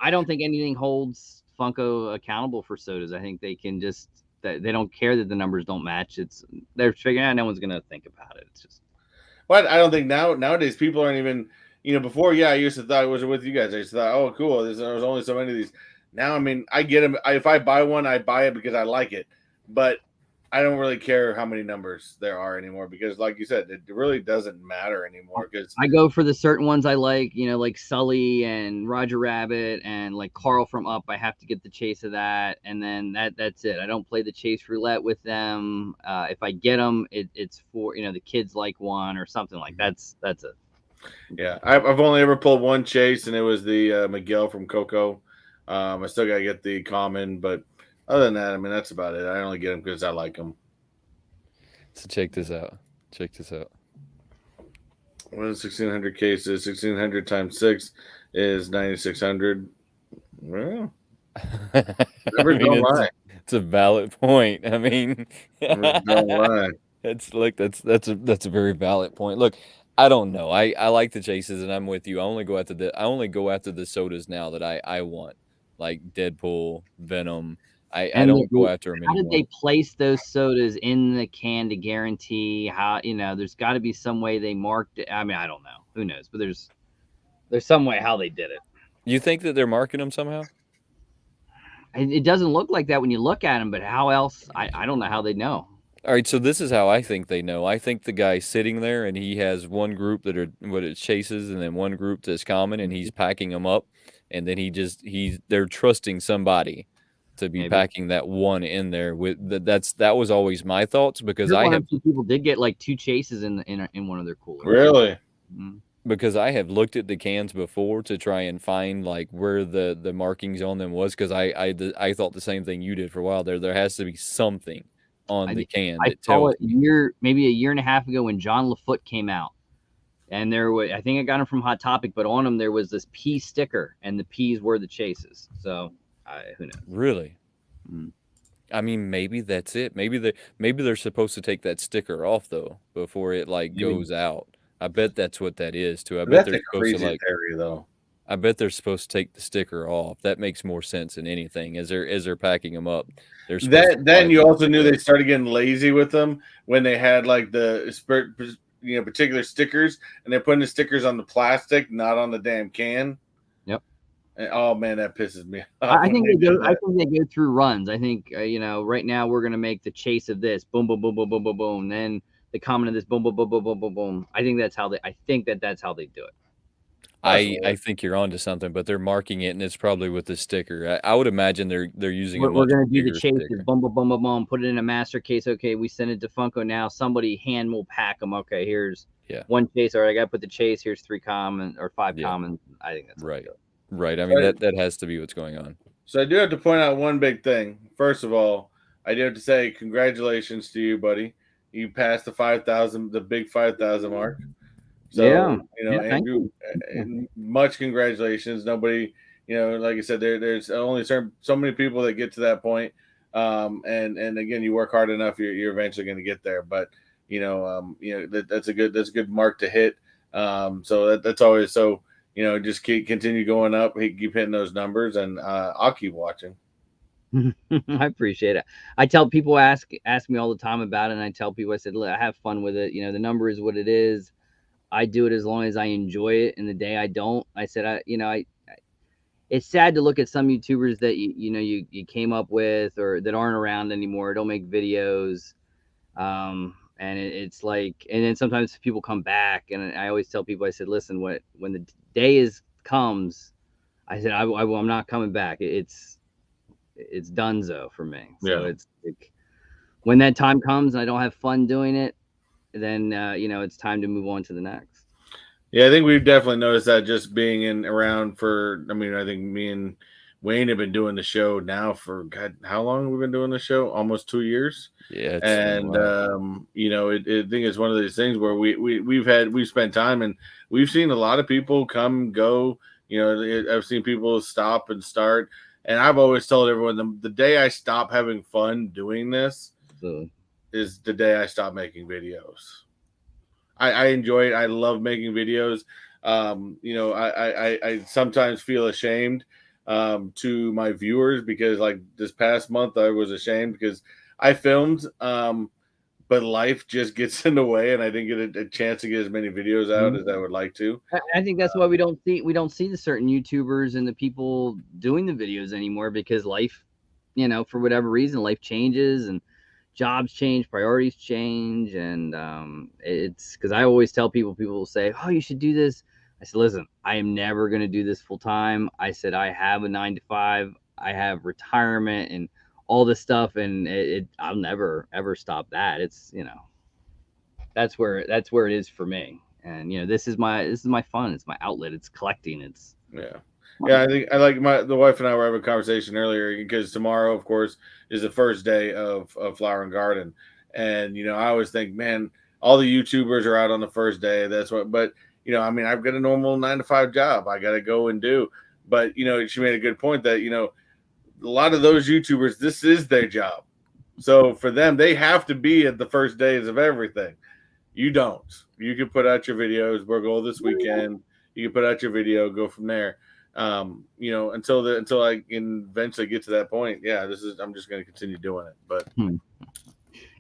don't think anything holds Funko accountable for sodas. I think they can just they don't care that the numbers don't match. They're figuring out no one's gonna think about it. It's just. But I don't think nowadays people aren't even, before, yeah, I used to thought it was with you guys. I used to thought, oh, cool, there's only so many of these. Now, I mean, I get them. If I buy one, I buy it because I like it. But I don't really care how many numbers there are anymore because, like you said, it really doesn't matter anymore. Because I go for the certain ones I like, like Sully and Roger Rabbit and like Carl from Up. I have to get the chase of that, and then that's it. I don't play the chase roulette with them. If I get them, it's for the kids like one or something like that's it. Yeah, I've only ever pulled one chase, and it was the Miguel from Coco. I still gotta get the common, but other than that, I mean, that's about it. I only get them because I like them. So check this out. Check this out. What is 1,600 cases? 1,600 times 6 is 9,600. Well, never don't lie. It's a valid point. I mean, Never don't lie. that's a very valid point. Look, I don't know. I like the chases, and I'm with you. I only go after the sodas now that I want, like Deadpool, Venom. I don't go after them anymore. How did they place those sodas in the can to guarantee how, there's got to be some way they marked it. I mean, I don't know. Who knows? But there's some way how they did it. You think that they're marking them somehow? It doesn't look like that when you look at them, but how else? I don't know how they know. All right, so this is how I think they know. I think the guy's sitting there and he has one group that are what it chases and then one group that's common, and he's packing them up, and then they're trusting somebody to be packing that one in there with that was always my thoughts because people did get like 2 chases in one of their coolers. Really? Mm-hmm. Because I have looked at the cans before to try and find like where the markings on them was because I thought the same thing you did for a while there. There has to be something on the can that tells me. Maybe a year and a half ago when John LaFoot came out, and I think I got him from Hot Topic, but on him there was this P sticker, and the P's were the chases. So who knows? Really? Mm. I mean, maybe that's it. Maybe they're supposed to take that sticker off though before it goes out. I bet that's what that is too. I bet they're supposed to theory, though. I bet they're supposed to take the sticker off. That makes more sense than anything. As they're packing them up, then you also knew they started getting lazy with them when they had like the particular stickers, and they're putting the stickers on the plastic, not on the damn can. Yep. And, oh man, that pisses me off. I think they go through runs. I think right now we're gonna make the chase of this. Boom, boom, boom, boom, boom, boom, boom. Then the comment of this. Boom, boom, boom, boom, boom, boom, boom. I think that's how they do it. I think you're onto something, but they're marking it, and it's probably with the sticker. I would imagine they're using. We're going to do the chases, boom, boom, boom, boom, boom. Put it in a master case. Okay, we send it to Funko now. Somebody hand will pack them. Okay, here's one chase. All right, I got to put the chase. Here's 3 common or 5 common. I think that's right. Right. I mean that has to be what's going on. So I do have to point out one big thing. First of all, I do have to say congratulations to you, buddy. You passed the 5,000, the big 5,000 mark. So, Andrew, much congratulations. Nobody, like I said, there's only so many people that get to that point. And again, you work hard enough, you're eventually going to get there. But, that's a good mark to hit. So that's always so, just continue going up, keep hitting those numbers, and I'll keep watching. I appreciate it. I tell people ask me all the time about it, and I tell people, I said, look, I have fun with it. The number is what it is. I do it as long as I enjoy it. And the day I don't, I said, it's sad to look at some YouTubers that you came up with or that aren't around anymore, don't make videos. And it's like, and then sometimes people come back, and I always tell people, I said, listen, when the day comes, I said, I'm not coming back. It's donezo for me. So it's like, when that time comes and I don't have fun doing it, then it's time to move on to the next. Yeah, I think we've definitely noticed that just being around for. I mean, I think me and Wayne had been doing the show now for God, how long have we been doing the show? Almost 2 years. Yeah, it's And you know, I think it's one of those things where we've spent time and we've seen a lot of people come go. You know, I've seen people stop and start, and I've always told everyone the day I stop having fun doing this is the day I stop making videos. I enjoy it. I love making videos. You know, I sometimes feel ashamed to my viewers because like this past month I was ashamed because I filmed, but life just gets in the way, and I didn't get a chance to get as many videos out as I would like to. I think that's why we don't see the certain YouTubers and the people doing the videos anymore, because life, you know, for whatever reason, life changes and jobs change, priorities change, and it's because I always tell people will say, "Oh, you should do this." I said, "Listen, I am never going to do this full time." I said, "I have a 9 to 5, I have retirement and all this stuff, and I'll never ever stop that." It's, you know, that's where it is for me. And you know, this is my fun. It's my outlet. It's collecting. It's Yeah. I think I like the wife and I were having a conversation earlier because tomorrow, of course, is the first day of Flower and Garden, and you know, I always think, man, all the YouTubers are out on the first day. That's what, but you know, I mean, I've got a normal 9 to 5 job. I got to go and do. But you know, she made a good point that you know, a lot of those YouTubers, this is their job. So for them, they have to be at the first days of everything. You don't. You can put out your videos. We'll go this weekend. You can put out your video, go from there. You know, until I can eventually get to that point. Yeah, I'm just going to continue doing it. But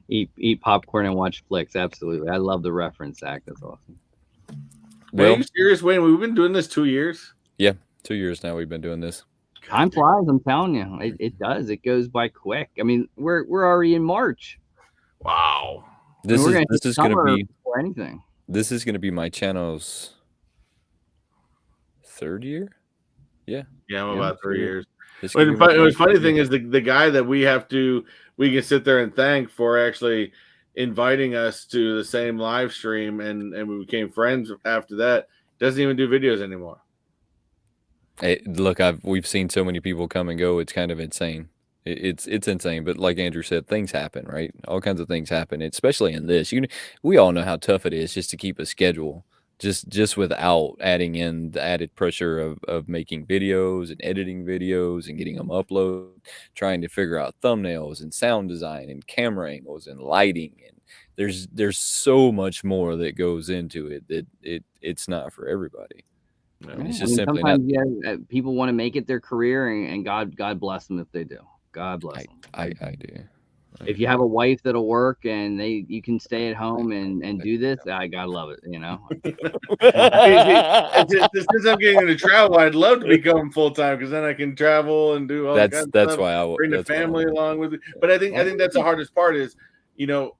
eat popcorn and watch flicks. Absolutely, I love the reference, Zach. That's awesome. Well, are you serious, Wayne? We've been doing this 2 years. Yeah, 2 years now we've been doing this. Time flies. I'm telling you, it does. It goes by quick. I mean, we're already in March. Wow. This is going to be for anything. This is going to be my channel's 3rd year. Yeah, I'm about 3 years. But the funny thing is the guy that we can sit there and thank for actually inviting us to the same live stream and we became friends after that doesn't even do videos anymore. Hey, look, we've seen so many people come and go. It's kind of insane. It's insane. But like Andrew said, things happen, right? All kinds of things happen, especially in this. We all know how tough it is just to keep a schedule, just without adding in the added pressure of making videos and editing videos and getting them uploaded, trying to figure out thumbnails and sound design and camera angles and lighting. And there's so much more that goes into it that it's not for everybody. I mean, it's just simply not. People want to make it their career, and God bless them if they do. God bless them. I do. If you have a wife that'll work and you can stay at home and do this, I gotta love it. You know. Since I'm getting into travel, I'd love to be going full time because then I can travel and do all that kind of that's stuff. Why I bring the family along with me. But I think that's the hardest part is, you know,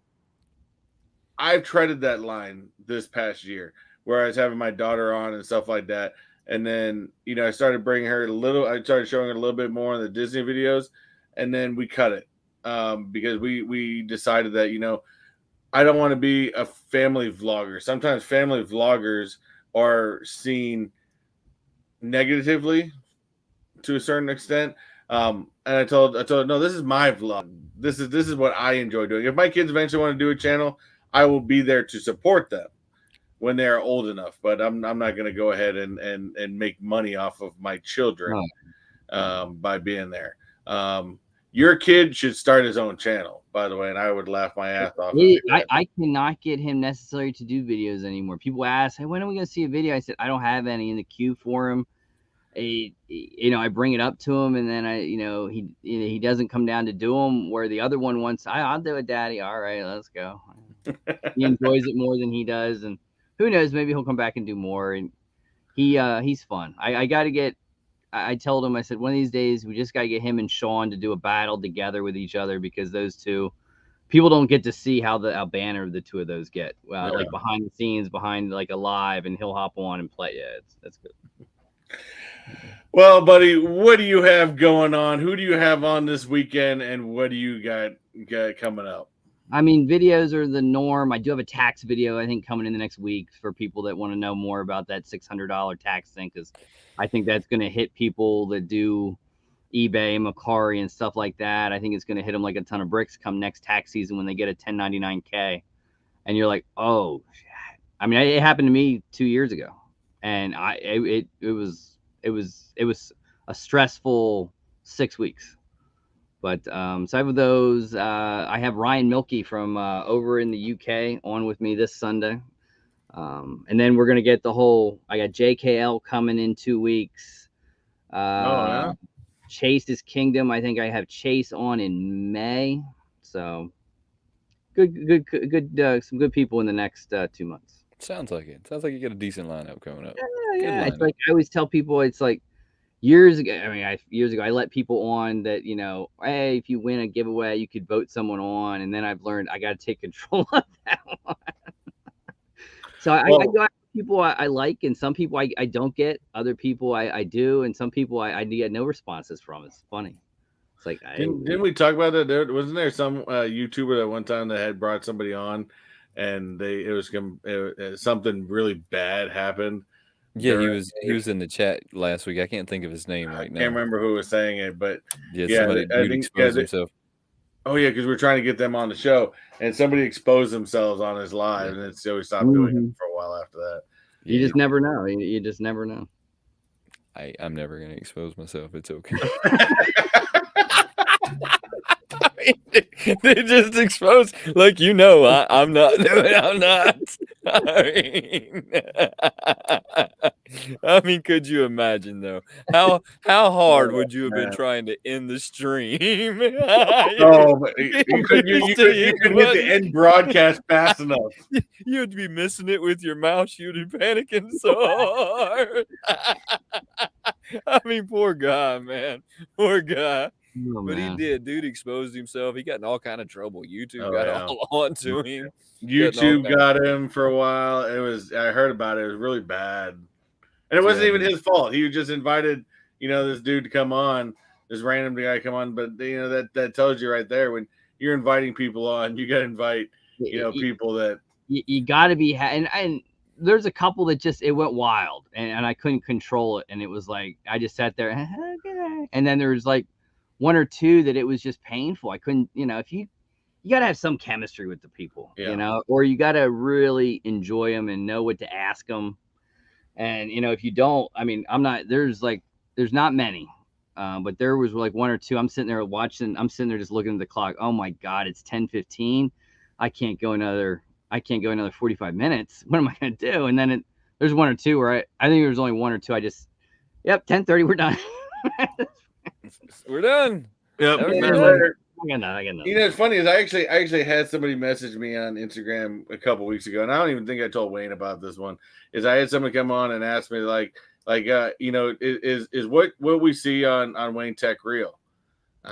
I've treaded that line this past year where I was having my daughter on and stuff like that. And then, you know, I started bringing her I started showing her a little bit more on the Disney videos, and then we cut it because we decided that, you know, I don't want to be a family vlogger. Sometimes family vloggers are seen negatively to a certain extent. And I told her, no, this is my vlog. This is what I enjoy doing. If my kids eventually want to do a channel, I will be there to support them when they are old enough, but I'm not going to go ahead and make money off of my children by being there. Your kid should start his own channel, by the way, and I would laugh my ass off. I cannot get him necessarily to do videos anymore. People ask, "Hey, when are we going to see a video?" I said, "I don't have any in the queue for him." I bring it up to him, and then he doesn't come down to do them. Where the other one wants, I'll do it, Daddy. All right, let's go. He enjoys it more than he does, and who knows? Maybe he'll come back and do more. And he's fun. I got to get. I told him, I said, one of these days we just got to get him and Sean to do a battle together with each other, because those two people don't get to see how banner the two of those get. Like behind the scenes, behind like a live, and he'll hop on and play. Yeah, that's good. Well, buddy, what do you have going on? Who do you have on this weekend, and what do you got coming up? I mean, videos are the norm. I do have a tax video, I think, coming in the next week for people that want to know more about that $600 tax thing, because I think that's going to hit people that do eBay, Macari, and stuff like that. I think it's going to hit them like a ton of bricks come next tax season when they get a 1099K. And you're like, oh, shit. I mean, it happened to me 2 years ago, and it was a stressful 6 weeks. But so I have those. I have Ryan Milkey from over in the UK on with me this Sunday. And then we're going to get I got JKL coming in 2 weeks. Yeah. Chase's Kingdom. I think I have Chase on in May. So good. Some good people in the next 2 months. Sounds like it. Sounds like you got a decent lineup coming up. Yeah. It's like I always tell people, it's like years ago. I mean, years ago, I let people on that, hey, if you win a giveaway, you could vote someone on. And then I've learned I got to take control of that one. So I go after people I like, and some people I don't get. Other people I do, and some people I get no responses from. It's funny. It's like didn't we talk about that? Wasn't there some YouTuber that one time that had brought somebody on, and it was something really bad happened? Yeah, he was in the chat last week. I can't think of his name right now. I can't remember who was saying it, but somebody exposed himself. Oh yeah, because we're trying to get them on the show, and somebody exposed themselves on his live, and then so we stopped doing it for a while after that. You just never know. You just never know. I'm never gonna expose myself. It's okay. They just exposed, like, I'm not doing it. I'm not. I mean, could you imagine though? How hard would you have been trying to end the stream? You couldn't hit the end broadcast fast enough. You'd be missing it with your mouse. You'd be panicking so hard. I mean, poor guy, man. Poor guy. Oh, but man. he did. Dude exposed himself. He got in all kind of trouble. YouTube got all onto him. YouTube got him for a while. I heard about it. It was really bad. And it wasn't even his fault. He just invited, this dude to come on, this random guy come on. But that tells you right there, when you're inviting people on, you got to invite, people that you got to be. And there's a couple that it went wild, and I couldn't control it. And it was like, I just sat there, okay. And then there was like one or two that it was just painful. I couldn't, if you got to have some chemistry with the people, or you got to really enjoy them and know what to ask them. And, if you don't, I mean, there's not many, but there was like one or two. I'm sitting there just looking at the clock. Oh my God, it's 10:15. I can't go another 45 minutes. What am I going to do? And then there's one or two where I think there's only one or two. 10:30, we're done. We're done. Yep. I got nothing. It's funny is I actually had somebody message me on Instagram a couple weeks ago, and I don't even think I told Wayne about this one. Is I had somebody come on and ask me is what we see on WayneTech real?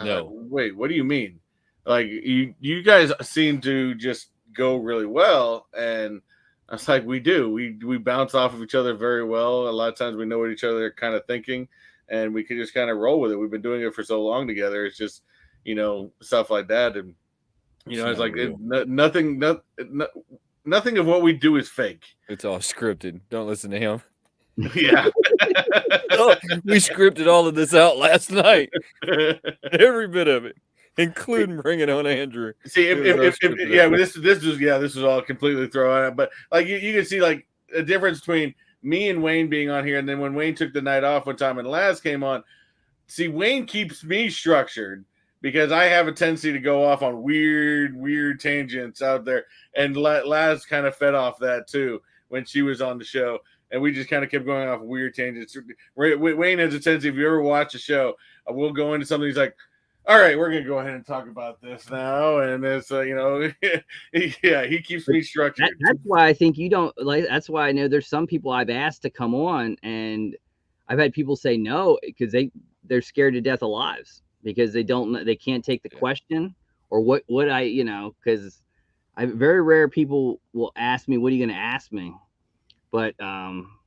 No. Wait, what do you mean? Like you guys seem to just go really well, and I was like, we do. We bounce off of each other very well. A lot of times we know what each other are kind of thinking, and we can just kind of roll with it. We've been doing it for so long together. It's just, stuff like that. And, it's like nothing of what we do is fake. It's all scripted. Don't listen to him. Yeah. We scripted all of this out last night. Every bit of it, including bringing on Andrew. See, this was all completely thrown out. But like you can see like a difference between me and Wayne being on here, and then when Wayne took the night off one time and Laz came on. See, Wayne keeps me structured because I have a tendency to go off on weird tangents out there, and Laz kind of fed off that too when she was on the show, and we just kind of kept going off weird tangents. Wayne has a tendency, if you ever watch a show, we'll go into something, he's like, all right, we're going to go ahead and talk about this now. And it's, he keeps me structured. That's why I think you don't like, that's why I know there's some people I've asked to come on, and I've had people say no, because they're scared to death of lives, because they can't take the question or what because very rare people will ask me, what are you going to ask me? But,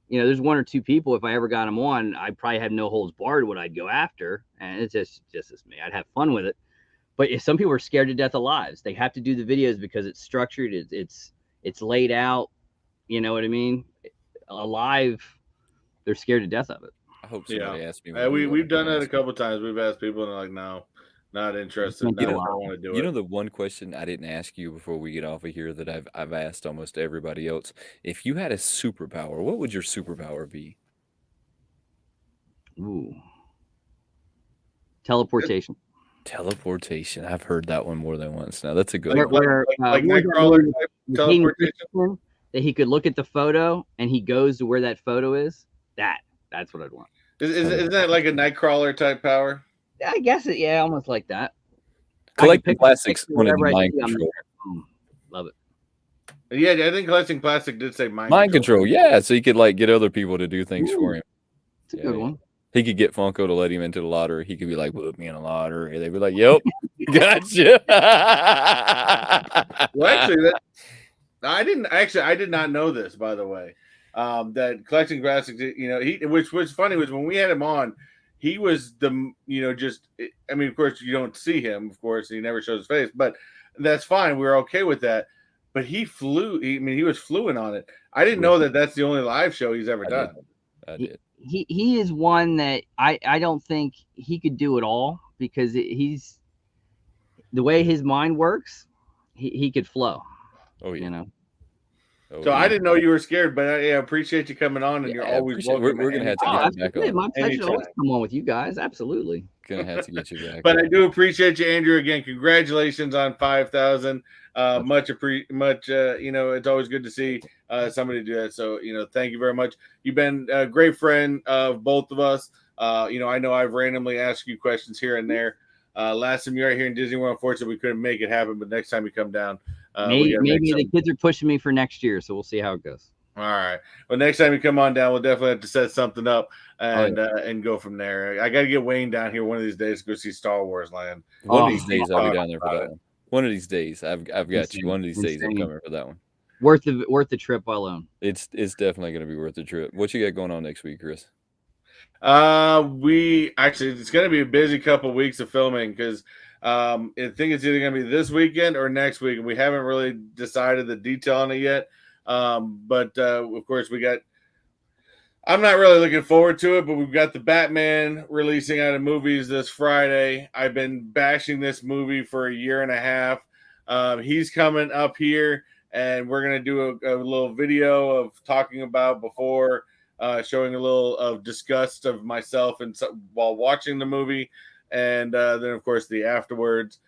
there's one or two people, if I ever got them on, I probably have no holds barred what I'd go after. And it's just as me. I'd have fun with it. But if some people are scared to death of lives, they have to do the videos because it's structured. It's laid out. You know what I mean? Alive, they're scared to death of it. I hope somebody asks me. We've done it a couple times. We've asked people and they're like, no, not interested. You I don't want to do it. You know, the one question I didn't ask you before we get off of here that I've asked almost everybody else. If you had a superpower, what would your superpower be? Ooh. Teleportation. Teleportation. I've heard that one more than once. Now that's a good Like, one. like Nightcrawler type teleportation. That he could look at the photo and he goes to where that photo is. That's what I'd want. Isn't that like a Nightcrawler type power? I guess it. Yeah, almost like that. Collecting plastics wanted the mind control. Love it. Yeah, I think collecting plastic did say mind control. Yeah, so he could like get other people to do things for him. It's a good one. He could get Funko to let him into the lottery. He could be like, "Put me in a lottery." They'd be like, "Yep, gotcha." Well, actually, I did not know this, by the way. That collecting plastics, you know, which was funny was when we had him on, he was of course you don't see him, of course, he never shows his face, but that's fine. We were okay with that. But he flew. He was fluent on it. I didn't know that that's the only live show he's ever done. I did. He is one that I don't think he could do it all because he's the way his mind works. He could flow. Oh yeah. You know. So I didn't know you were scared, but I appreciate you coming on, and you're always welcome. We're gonna have to get you back on. My pleasure to always come on with you guys. Absolutely. Gonna have to get you back. But I do appreciate you, Andrew. Again, congratulations on 5,000. Much. You know, it's always good to see somebody do that. So thank you very much. You've been a great friend of both of us. I know I've randomly asked you questions here and there. Last time you were here in Disney World, unfortunately, we couldn't make it happen. But next time you come down, maybe the kids are pushing me for next year, so we'll see how it goes. All right. Well, next time you come on down, we'll definitely have to set something up and go from there. I got to get Wayne down here one of these days to go see Star Wars Land. One of these days, I'll be down there for that one. One of these days, I've got you. One of these days, I'm coming for that one. Worth the trip alone. It's definitely going to be worth the trip. What you got going on next week, Chris? It's going to be a busy couple of weeks of filming because I think it's either going to be this weekend or next week, and we haven't really decided the detail on it yet. But of course, I'm not really looking forward to it, but we've got the Batman releasing out of movies this Friday. I've been bashing this movie for a year and a half. He's coming up here, and we're going to do a little video of talking about before. Showing a little of disgust of myself and while watching the movie, and then of course the afterwards.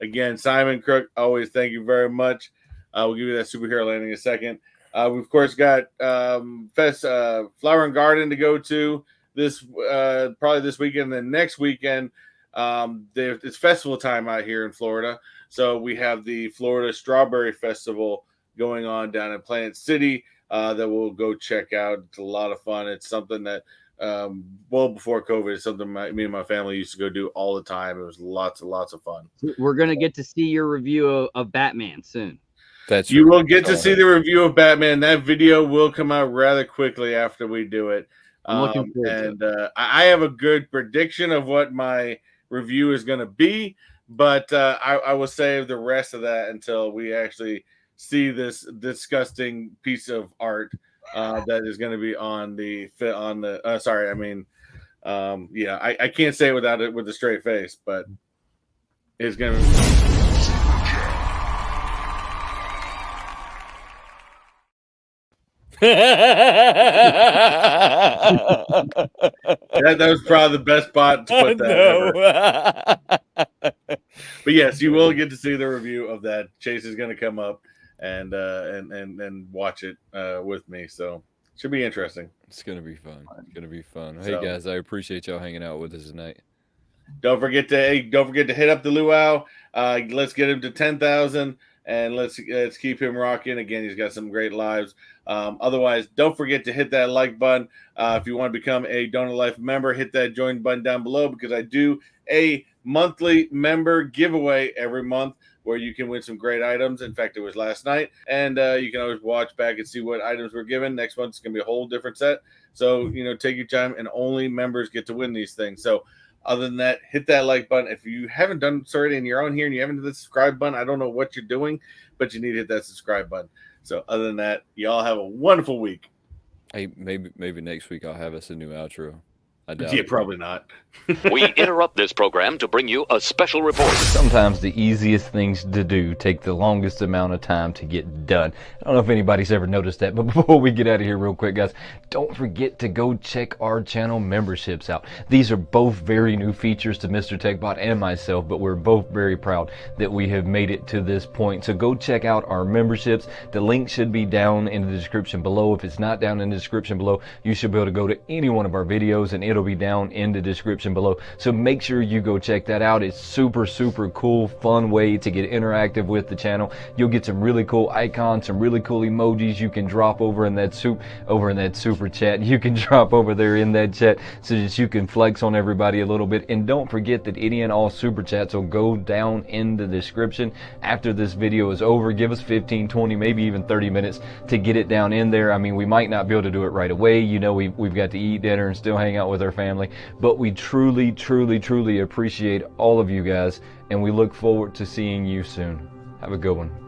Again, Simon Crook, always thank you very much. We'll give you that superhero landing in a second. We've of course got Flower and Garden to go to this probably this weekend. And then next weekend, it's festival time out here in Florida, so we have the Florida Strawberry Festival going on down in Planet City. That we'll go check out. It's a lot of fun. It's something that, well before COVID, it's something me and my family used to go do all the time. It was lots and lots of fun. We're going to get to see your review of Batman soon. You will get to see the review of Batman. That video will come out rather quickly after we do it. I'm looking forward to it. I have a good prediction of what my review is going to be, but I will save the rest of that until we actually see this disgusting piece of art that is going to be I can't say it without it with a straight face, but it's going to be. that was probably the best spot to put that ever. But yes, you will get to see the review of that. Chase is going to come up and watch it with me, so it should be interesting. It's gonna be fun. It's gonna be fun. Hey guys, I appreciate y'all hanging out with us tonight. Don't forget to hit up the luau. Let's get him to 10,000 and let's keep him rocking. Again, he's got some great lives. Otherwise, don't forget to hit that like button. If you want to become a Donut Life member, hit that join button down below, because I do a monthly member giveaway every month where you can win some great items. In fact, it was last night, and you can always watch back and see what items were given. Next month, it's going to be a whole different set. So, take your time, and only members get to win these things. So other than that, hit that like button. If you haven't done so already and you're on here and you haven't hit the subscribe button, I don't know what you're doing, but you need to hit that subscribe button. So other than that, y'all have a wonderful week. Hey, maybe next week I'll have us a new outro. I doubt Yeah, it. probably not. We interrupt this program to bring you a special report. Sometimes the easiest things to do take the longest amount of time to get done. I don't know if anybody's ever noticed that, but before we get out of here real quick, guys, don't forget to go check our channel memberships out. These are both very new features to Mr. Techbot and myself, but we're both very proud that we have made it to this point. So go check out our memberships. The link should be down in the description below. If it's not down in the description below, you should be able to go to any one of our videos and it'll be down in the description below. So make sure you go check that out. It's super cool, fun way to get interactive with the channel. You'll get some really cool icons, some really cool emojis you can drop over in that super chat. You can drop over there in that chat so that you can flex on everybody a little bit. And don't forget that any and all super chats will go down in the description after this video is over. Give us 15, 20, maybe even 30 minutes to get it down in there. I mean, we might not be able to do it right away. You know, we've got to eat dinner and still hang out with our family, but we truly appreciate all of you guys, and we look forward to seeing you soon. Have a good one.